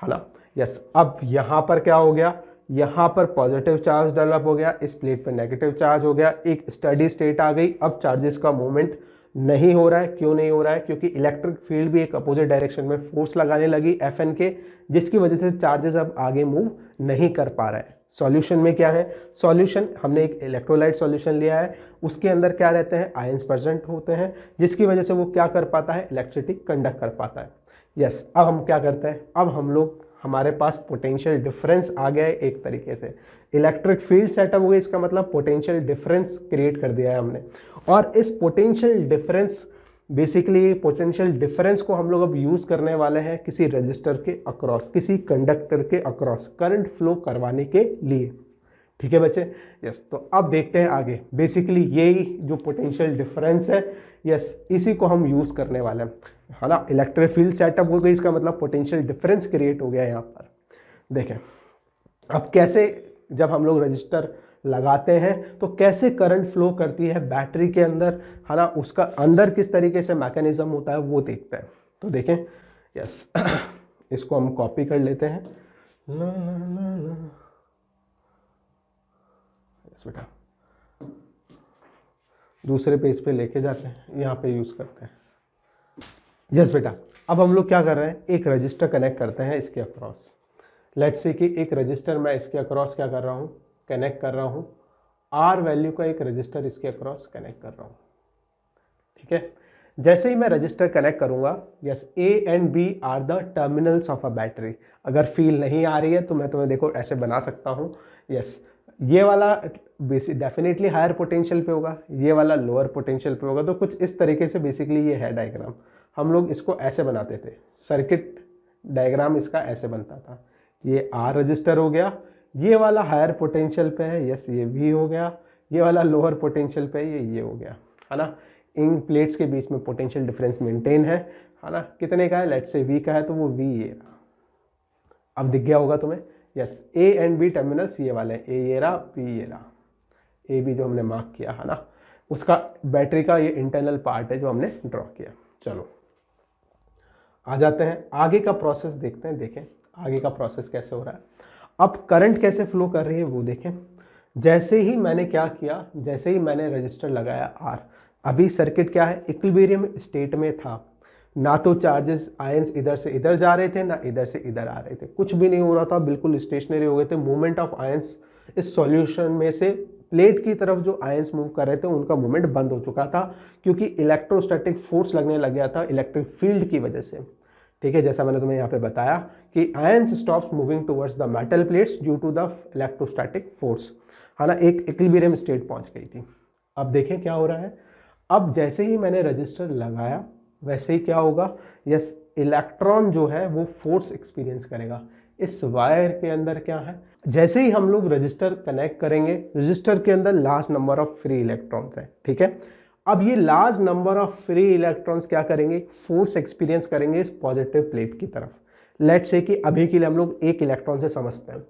ना। यस, अब यहाँ पर क्या हो गया, यहाँ पर पॉजिटिव चार्ज डेवलप हो गया, इस प्लेट पर नेगेटिव चार्ज हो गया, एक स्टडी स्टेट आ गई। अब चार्जेस का मूवमेंट नहीं हो रहा है। क्यों नहीं हो रहा है, क्योंकि इलेक्ट्रिक फील्ड भी एक अपोजिट डायरेक्शन में फोर्स लगाने लगी Fn के, जिसकी वजह से चार्जेस अब आगे मूव नहीं कर पा रहा है। सॉल्यूशन में क्या है, सॉल्यूशन हमने एक इलेक्ट्रोलाइट सॉल्यूशन लिया है, उसके अंदर क्या रहते हैं, आयंस प्रेजेंट होते हैं, जिसकी वजह से वो क्या कर पाता है, इलेक्ट्रिसिटी कंडक्ट कर पाता है। यस, अब हम क्या करते हैं, अब हम लोग, हमारे पास पोटेंशियल डिफरेंस आ गया है, एक तरीके से इलेक्ट्रिक फील्ड सेटअप हो गई, इसका मतलब पोटेंशियल डिफरेंस क्रिएट कर दिया है हमने। और इस पोटेंशियल डिफरेंस को हम लोग अब यूज करने वाले हैं किसी रजिस्टर के अक्रॉस, किसी कंडक्टर के अक्रॉस करंट फ्लो करवाने के लिए, ठीक है बच्चे। यस, तो अब देखते हैं आगे। बेसिकली यही जो पोटेंशियल डिफरेंस है, यस, इसी को हम यूज करने वाले हैं, है ना। इलेक्ट्रिक फील्ड सेटअप हो गई, इसका मतलब पोटेंशियल डिफरेंस क्रिएट हो गया यहाँ पर। देखें अब कैसे, जब हम लोग रजिस्टर लगाते हैं तो कैसे करंट फ्लो करती है बैटरी के अंदर, है ना, उसका अंदर किस तरीके से मैकेनिज्म होता है वो देखते हैं। तो देखें, यस, इसको हम कॉपी कर लेते हैं। यस बेटा, दूसरे पेज पे लेके जाते हैं, यहाँ पे यूज करते हैं। यस बेटा, अब हम लोग क्या कर रहे हैं, एक रजिस्टर कनेक्ट करते हैं इसके अक्रॉस। लेट्स से कि एक रजिस्टर मैं इसके अक्रॉस क्या कर रहा हूँ, कनेक्ट कर रहा हूँ, R वैल्यू का एक रजिस्टर इसके अक्रॉस कनेक्ट कर रहा हूँ, ठीक है। जैसे ही मैं रजिस्टर कनेक्ट करूँगा, yes, A and B are the terminals of a battery. अगर फील नहीं आ रही है तो मैं तुम्हें देखो ऐसे बना सकता हूँ। यस, ये वाला डेफिनेटली हायर पोटेंशियल पे होगा, ये वाला लोअर पोटेंशियल पे होगा। तो कुछ इस तरीके से बेसिकली ये है डायग्राम। हम लोग इसको ऐसे बनाते थे, सर्किट डायग्राम इसका ऐसे बनता था। ये R रजिस्टर हो गया, ये वाला हायर पोटेंशियल पे है, यस ये V हो गया, ये वाला लोअर पोटेंशियल पे है, ये हो गया, है ना। इन प्लेट्स के बीच में पोटेंशियल डिफरेंस मेंटेन है ना। कितने का है, लेट्स से V का है तो वो V ये रहा, अब दिख गया होगा तुम्हें, yes A and B terminals ये वाले हैं, A ये रहा, B ये रहा, A B जो हमने मार्क किया है ना, उसका बैटरी का ये इंटरनल पार्ट है जो हमने ड्रॉ किया। चलो आ जाते हैं आगे का प्रोसेस देखते हैं, देखें आगे का प्रोसेस कैसे हो रहा है। अब करंट कैसे फ्लो कर रही है वो देखें। जैसे ही मैंने क्या किया, जैसे ही मैंने रजिस्टर लगाया R, अभी सर्किट क्या है, इक्विलिब्रियम स्टेट में था, ना तो चार्जेस आयंस इधर से इधर जा रहे थे ना इधर से इधर आ रहे थे, कुछ भी नहीं हो रहा था, बिल्कुल स्टेशनरी हो गए थे। मूवमेंट ऑफ आयंस इस सॉल्यूशन में से प्लेट की तरफ जो आयंस मूव कर रहे थे उनका मूवमेंट बंद हो चुका था, क्योंकि इलेक्ट्रोस्टैटिक फोर्स लगने लग गया था इलेक्ट्रिक फील्ड की वजह से। ठीक है, जैसा मैंने तुम्हें यहाँ पे बताया कि ions stops moving towards the metal plates due to the electrostatic force, है ना, एक इक्विलिब्रियम स्टेट पहुंच गई थी। अब देखें क्या हो रहा है, अब जैसे ही मैंने रजिस्टर लगाया वैसे ही क्या होगा, यस इलेक्ट्रॉन जो है वो फोर्स एक्सपीरियंस करेगा। इस वायर के अंदर क्या है, जैसे ही हम लोग रजिस्टर कनेक्ट करेंगे, रजिस्टर के अंदर large number of free electrons है, ठीक है। अब ये large number of free electrons क्या करेंगे, फोर्स एक्सपीरियंस करेंगे इस पॉजिटिव प्लेट की तरफ। लेट्स से कि अभी के लिए हम लोग एक इलेक्ट्रॉन से समझते हैं,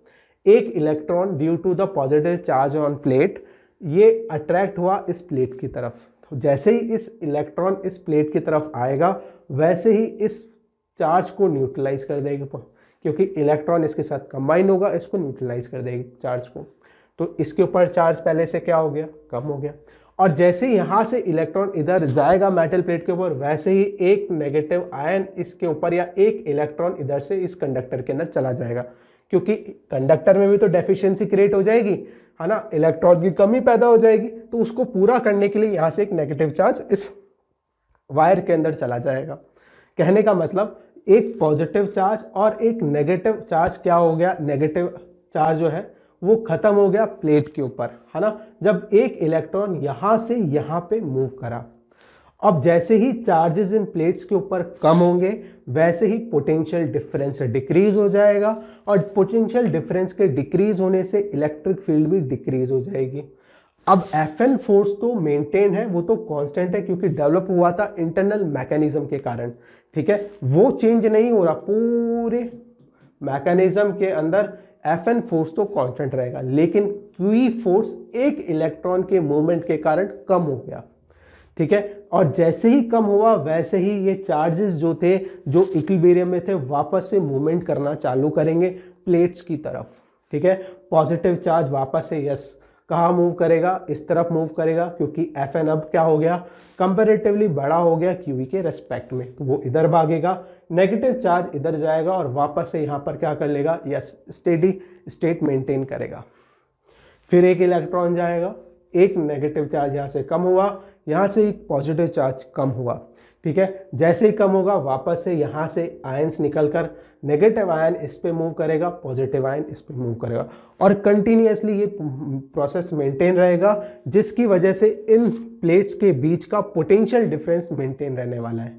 एक electron due to the positive charge on plate ये अट्रैक्ट हुआ इस प्लेट की तरफ। तो जैसे ही इस इलेक्ट्रॉन इस प्लेट की तरफ आएगा वैसे ही इस चार्ज को न्यूट्रलाइज कर देगा, क्योंकि इलेक्ट्रॉन इसके साथ कंबाइन होगा, इसको न्यूट्रलाइज कर देगी चार्ज को। तो इसके ऊपर चार्ज पहले से क्या हो गया, कम हो गया। और जैसे ही यहाँ से इलेक्ट्रॉन इधर जाएगा मेटल प्लेट के ऊपर, वैसे ही एक नेगेटिव आयन इसके ऊपर या एक इलेक्ट्रॉन इधर से इस कंडक्टर के अंदर चला जाएगा, क्योंकि कंडक्टर में भी तो डेफिशिएंसी क्रिएट हो जाएगी, है ना, इलेक्ट्रॉन की कमी पैदा हो जाएगी। तो उसको पूरा करने के लिए यहाँ से एक नेगेटिव चार्ज इस वायर के अंदर चला जाएगा। कहने का मतलब एक पॉजिटिव चार्ज और एक नेगेटिव चार्ज क्या हो गया, नेगेटिव चार्ज जो है वो खत्म हो गया प्लेट के ऊपर, है ना, जब एक इलेक्ट्रॉन यहां से यहां पे मूव करा। अब जैसे ही चार्जेस इन प्लेट्स के ऊपर कम होंगे वैसे ही पोटेंशियल डिफरेंस डिक्रीज हो जाएगा, और पोटेंशियल डिफरेंस के डिक्रीज होने से इलेक्ट्रिक फील्ड भी डिक्रीज हो जाएगी। अब Fn फोर्स तो मेंटेन है, वो तो कांस्टेंट है, क्योंकि डेवलप हुआ था इंटरनल मैकेनिज्म के कारण, ठीक है, वो चेंज नहीं हो रहा। पूरे मैकेनिज्म के अंदर Fn फोर्स तो कांस्टेंट रहेगा, लेकिन Q फोर्स एक इलेक्ट्रॉन के मूवमेंट के कारण कम हो गया, ठीक है। और जैसे ही कम हुआ वैसे ही ये चार्जेस जो थे जो इक्विलिब्रियम में थे वापस से मूवमेंट करना चालू करेंगे प्लेट्स की तरफ, ठीक है। पॉजिटिव चार्ज वापस से यस कहाँ मूव करेगा, इस तरफ मूव करेगा, क्योंकि Fn अब क्या हो गया, कंपैरेटिवली बड़ा हो गया QE के रेस्पेक्ट में, तो वो इधर भागेगा, नेगेटिव चार्ज इधर जाएगा और वापस से यहाँ पर क्या कर लेगा, यस स्टेडी स्टेट मेंटेन करेगा। फिर एक इलेक्ट्रॉन जाएगा, एक नेगेटिव चार्ज यहाँ से कम हुआ, यहाँ से एक पॉजिटिव चार्ज कम हुआ, ठीक है। जैसे ही कम होगा वापस से यहाँ से आयंस निकलकर नेगेटिव आयन इस पे मूव करेगा, पॉजिटिव आयन इस पे मूव करेगा, और कंटिन्यूअसली ये प्रोसेस मेंटेन रहेगा, जिसकी वजह से इन प्लेट्स के बीच का पोटेंशियल डिफरेंस मेंटेन रहने वाला है।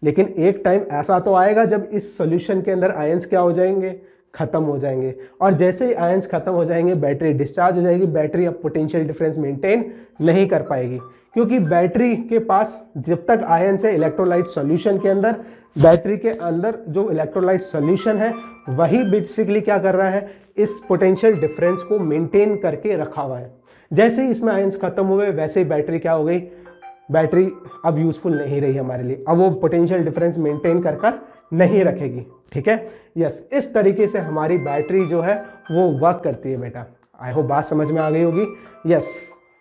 लेकिन एक टाइम ऐसा तो आएगा जब इस सॉल्यूशन के अंदर आयंस क्या हो जाएंगे, खत्म हो जाएंगे, और जैसे ही आयंस खत्म हो जाएंगे बैटरी डिस्चार्ज हो जाएगी। बैटरी अब पोटेंशियल डिफरेंस मेंटेन नहीं कर पाएगी, क्योंकि बैटरी के पास जब तक आयंस है इलेक्ट्रोलाइट सॉल्यूशन के अंदर, बैटरी के अंदर जो इलेक्ट्रोलाइट सॉल्यूशन है वही बेसिकली क्या कर रहा है, इस पोटेंशियल डिफरेंस को मेंटेन करके रखा हुआ है। जैसे ही इसमें आयंस खत्म हुए वैसे ही बैटरी क्या हो गई, बैटरी अब यूजफुल नहीं रही हमारे लिए, अब वो पोटेंशियल डिफरेंस मेंटेन कर नहीं रखेगी, ठीक है। यस, इस तरीके से हमारी बैटरी जो है वो वर्क करती है बेटा। आई होप बात समझ में आ गई होगी। यस,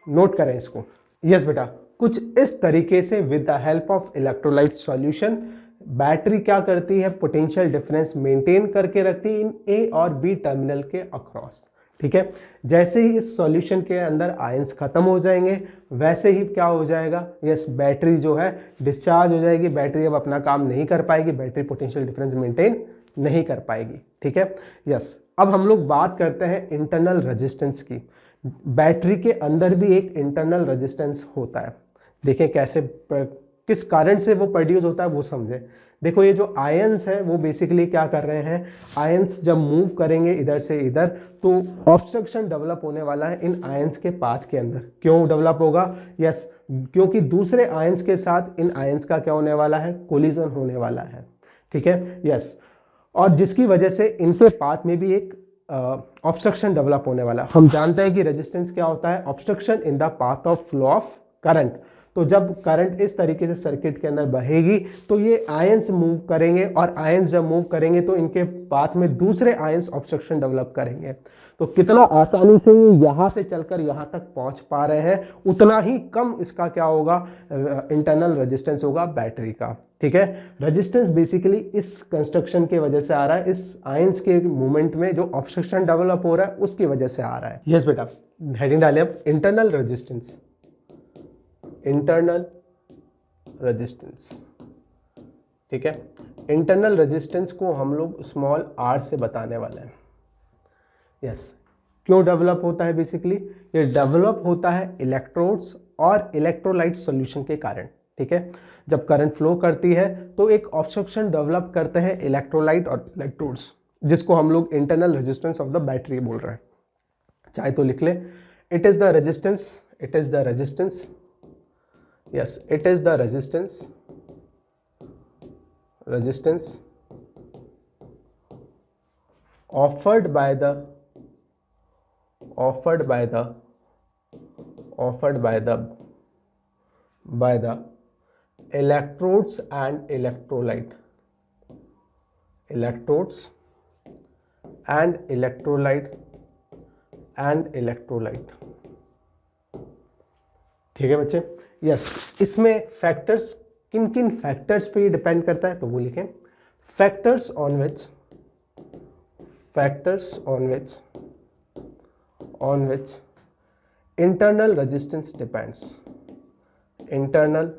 नोट करें इसको। यस बेटा, कुछ इस तरीके से with the help of electrolyte solution battery क्या करती है, पोटेंशियल डिफरेंस मेंटेन करके रखती है इन ए और बी टर्मिनल के अक्रॉस, ठीक है। जैसे ही इस सॉल्यूशन के अंदर आयंस खत्म हो जाएंगे वैसे ही क्या हो जाएगा, यस बैटरी जो है डिस्चार्ज हो जाएगी, बैटरी अब अपना काम नहीं कर पाएगी, बैटरी पोटेंशियल डिफरेंस मेंटेन नहीं कर पाएगी, ठीक है। यस, अब हम लोग बात करते हैं इंटरनल रेजिस्टेंस की। बैटरी के अंदर भी एक इंटरनल रेजिस्टेंस होता है, देखें कैसे किस कारण से वो प्रोड्यूस होता है वो समझे। देखो ये जो आयंस है वो बेसिकली क्या कर रहे हैं, आयंस जब मूव करेंगे इधर से इधर तो ऑब्स्ट्रक्शन डेवलप होने वाला है इन आयंस के पाथ के अंदर। क्यों डेवलप होगा, यस क्योंकि दूसरे आयंस के साथ इन आयंस का क्या होने वाला है, कोलिजन होने वाला है, ठीक है, यस। और जिसकी वजह से इनके पाथ में भी एक ऑब्स्ट्रक्शन डेवलप होने वाला है। हम जानते हैं कि रेजिस्टेंस क्या होता है, obstruction in the path of flow of current. तो जब करंट इस तरीके से सर्किट के अंदर बहेगी तो ये आयंस मूव करेंगे, और आयंस जब मूव करेंगे तो इनके पाथ में दूसरे आयंस ऑब्स्ट्रक्शन डेवलप करेंगे। तो कितना आसानी से ये यहाँ से चलकर यहाँ तक पहुँच पा रहे हैं, उतना ही कम इसका क्या होगा, इंटरनल रेजिस्टेंस होगा बैटरी का, ठीक है। रेजिस्टेंस बेसिकली इस कंस्ट्रक्शन की वजह से आ रहा है, इस आयंस के मूवमेंट में जो ऑब्स्ट्रक्शन डेवलप हो रहा है उसकी वजह से आ रहा है। यस बेटा, हेडिंग डालें अब, इंटरनल रेजिस्टेंस, इंटरनल रेजिस्टेंस, ठीक है। इंटरनल रेजिस्टेंस को हम लोग स्मॉल r से बताने वाले हैं। यस, क्यों डेवलप होता है, बेसिकली ये डेवलप होता है इलेक्ट्रोड्स और इलेक्ट्रोलाइट सॉल्यूशन के कारण, ठीक है। जब करंट फ्लो करती है तो एक ऑब्स्ट्रक्शन डेवलप करते हैं इलेक्ट्रोलाइट और इलेक्ट्रोड्स, जिसको हम लोग internal resistance of the battery बोल रहे हैं। चाहे तो लिख ले, it is the resistance, it is the resistance, yes it is the resistance offered by the electrodes and electrolyte ठीक है बच्चे। यस, इसमें फैक्टर्स किन किन फैक्टर्स पे ये डिपेंड करता है, तो वो लिखें, factors on which internal resistance depends, internal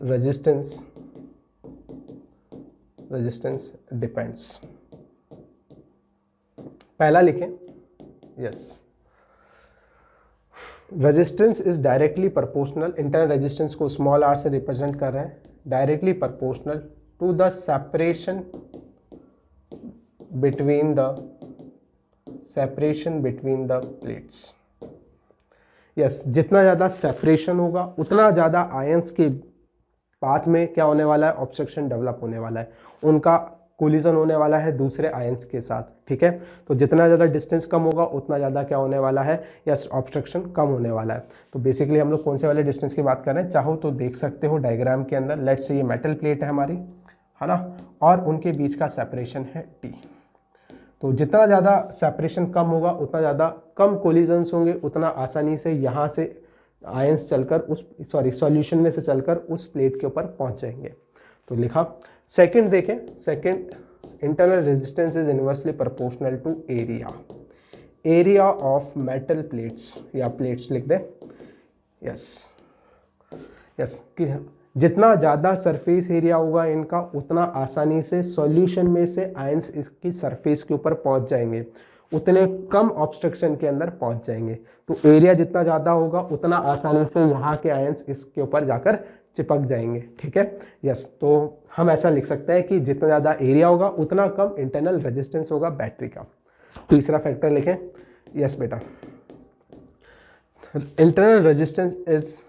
resistance depends. पहला लिखें, yes, resistance is directly proportional, internal resistance को स्मॉल r से रिप्रेजेंट कर रहे हैं, directly proportional to the separation between the plates. Yes, जितना ज़्यादा सेपरेशन होगा उतना ज़्यादा आयंस के पाथ में क्या होने वाला है, ऑब्स्ट्रक्शन डेवलप होने वाला है, उनका कोलिजन होने वाला है दूसरे आयंस के साथ, ठीक है। तो जितना ज़्यादा डिस्टेंस कम होगा उतना ज़्यादा क्या होने वाला है, या ऑब्स्ट्रक्शन कम होने वाला है। तो बेसिकली हम लोग कौन से वाले डिस्टेंस की बात कर रहे हैं, चाहो तो देख सकते हो डायग्राम के अंदर। लेट्स से ये मेटल प्लेट है हमारी, है ना, और उनके बीच का सेपरेशन है t। तो जितना ज़्यादा सेपरेशन कम होगा उतना ज़्यादा कम कोलिजन्स होंगे, उतना आसानी से यहाँ से आयंस चलकर सॉल्यूशन में से चलकर उस प्लेट के ऊपर पहुँच जाएंगे। तो लिखा। सेकंड देखें, second, internal resistance is inversely proportional to area of metal plates, या प्लेट्स लिख दे। यस कि जितना ज़्यादा सरफेस एरिया होगा इनका उतना आसानी से सॉल्यूशन में से आयंस इसकी सरफेस के ऊपर पहुंच जाएंगे, उतने कम ऑब्स्ट्रक्शन के अंदर पहुंच जाएंगे। तो एरिया जितना ज़्यादा होगा उतना आसानी से यहाँ के आयंस इसके ऊपर जाकर चिपक जाएंगे, ठीक है। यस, तो हम ऐसा लिख सकते हैं कि जितना ज़्यादा एरिया होगा उतना कम इंटरनल रेजिस्टेंस होगा बैटरी का। तीसरा फैक्टर लिखें, यस बेटा, internal resistance is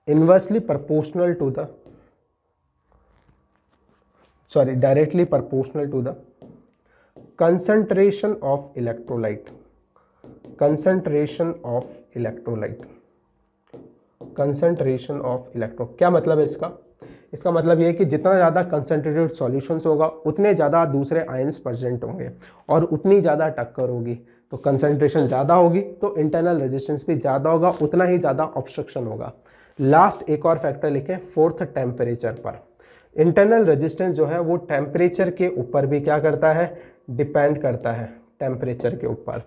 inversely proportional to the directly proportional to the concentration of electrolyte। क्या मतलब है इसका? इसका मतलब ये है कि जितना ज़्यादा कंसनट्रेटेड सॉल्यूशंस होगा उतने ज़्यादा दूसरे आयंस प्रेजेंट होंगे और उतनी ज़्यादा टक्कर होगी। तो कंसनट्रेशन ज़्यादा होगी तो इंटरनल रेजिस्टेंस भी ज़्यादा होगा, उतना ही ज़्यादा ऑब्स्ट्रक्शन होगा। लास्ट एक और फैक्टर लिखें, फोर्थ, टेम्परेचर पर। इंटरनल रेजिस्टेंस जो है वो टेम्परेचर के ऊपर भी क्या करता है, डिपेंड करता है, टेम्परेचर के ऊपर।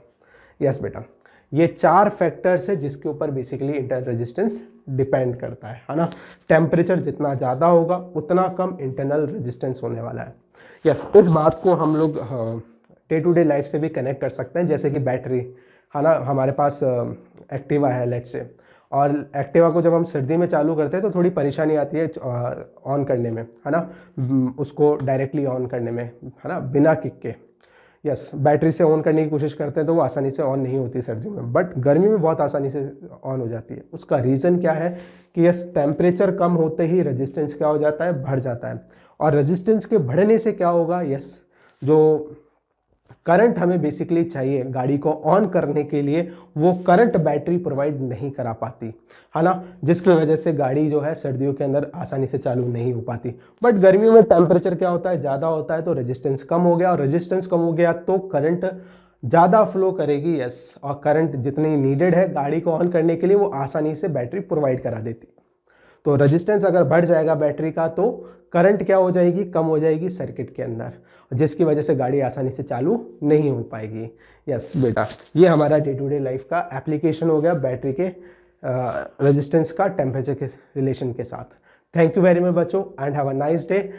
यस बेटा, ये 4 फैक्टर्स है जिसके ऊपर बेसिकली इंटरनल रेजिस्टेंस डिपेंड करता है ना। टेम्परेचर जितना ज़्यादा होगा उतना कम इंटरनल रेजिस्टेंस होने वाला है। यस, इस बात को हम लोग डे टू डे लाइफ से भी कनेक्ट कर सकते हैं, जैसे कि बैटरी है ना, हमारे पास एक्टिवा है लेट्स से, और एक्टिवा को जब हम सर्दी में चालू करते हैं तो थोड़ी परेशानी आती है ऑन करने में, है ना, उसको डायरेक्टली ऑन करने में, है ना, बिना किक के। यस, बैटरी से ऑन करने की कोशिश करते हैं तो वो आसानी से ऑन नहीं होती सर्दियों में, बट गर्मी में बहुत आसानी से ऑन हो जाती है। उसका रीज़न क्या है कि यस, टेम्परेचर कम होते ही रेजिस्टेंस क्या हो जाता है, बढ़ जाता है। और रेजिस्टेंस के बढ़ने से क्या होगा, यस, जो करंट हमें बेसिकली चाहिए गाड़ी को ऑन करने के लिए, वो करंट बैटरी प्रोवाइड नहीं करा पाती, है ना, जिसकी वजह से गाड़ी जो है सर्दियों के अंदर आसानी से चालू नहीं हो पाती। बट गर्मियों में टेम्परेचर क्या होता है, ज़्यादा होता है, तो रेजिस्टेंस कम हो गया, और रेजिस्टेंस कम हो गया तो करंट ज़्यादा फ्लो करेगी। यस, और करंट जितनी नीडेड है गाड़ी को ऑन करने के लिए वो आसानी से बैटरी प्रोवाइड करा देती है। तो रेजिस्टेंस अगर बढ़ जाएगा बैटरी का तो करंट क्या हो जाएगी, कम हो जाएगी सर्किट के अंदर, जिसकी वजह से गाड़ी आसानी से चालू नहीं हो पाएगी। यस बेटा, ये हमारा डे टू डे लाइफ का एप्लीकेशन हो गया बैटरी के रेजिस्टेंस का टेम्परेचर के रिलेशन के साथ। थैंक यू वेरी मच बच्चों, and have a nice day.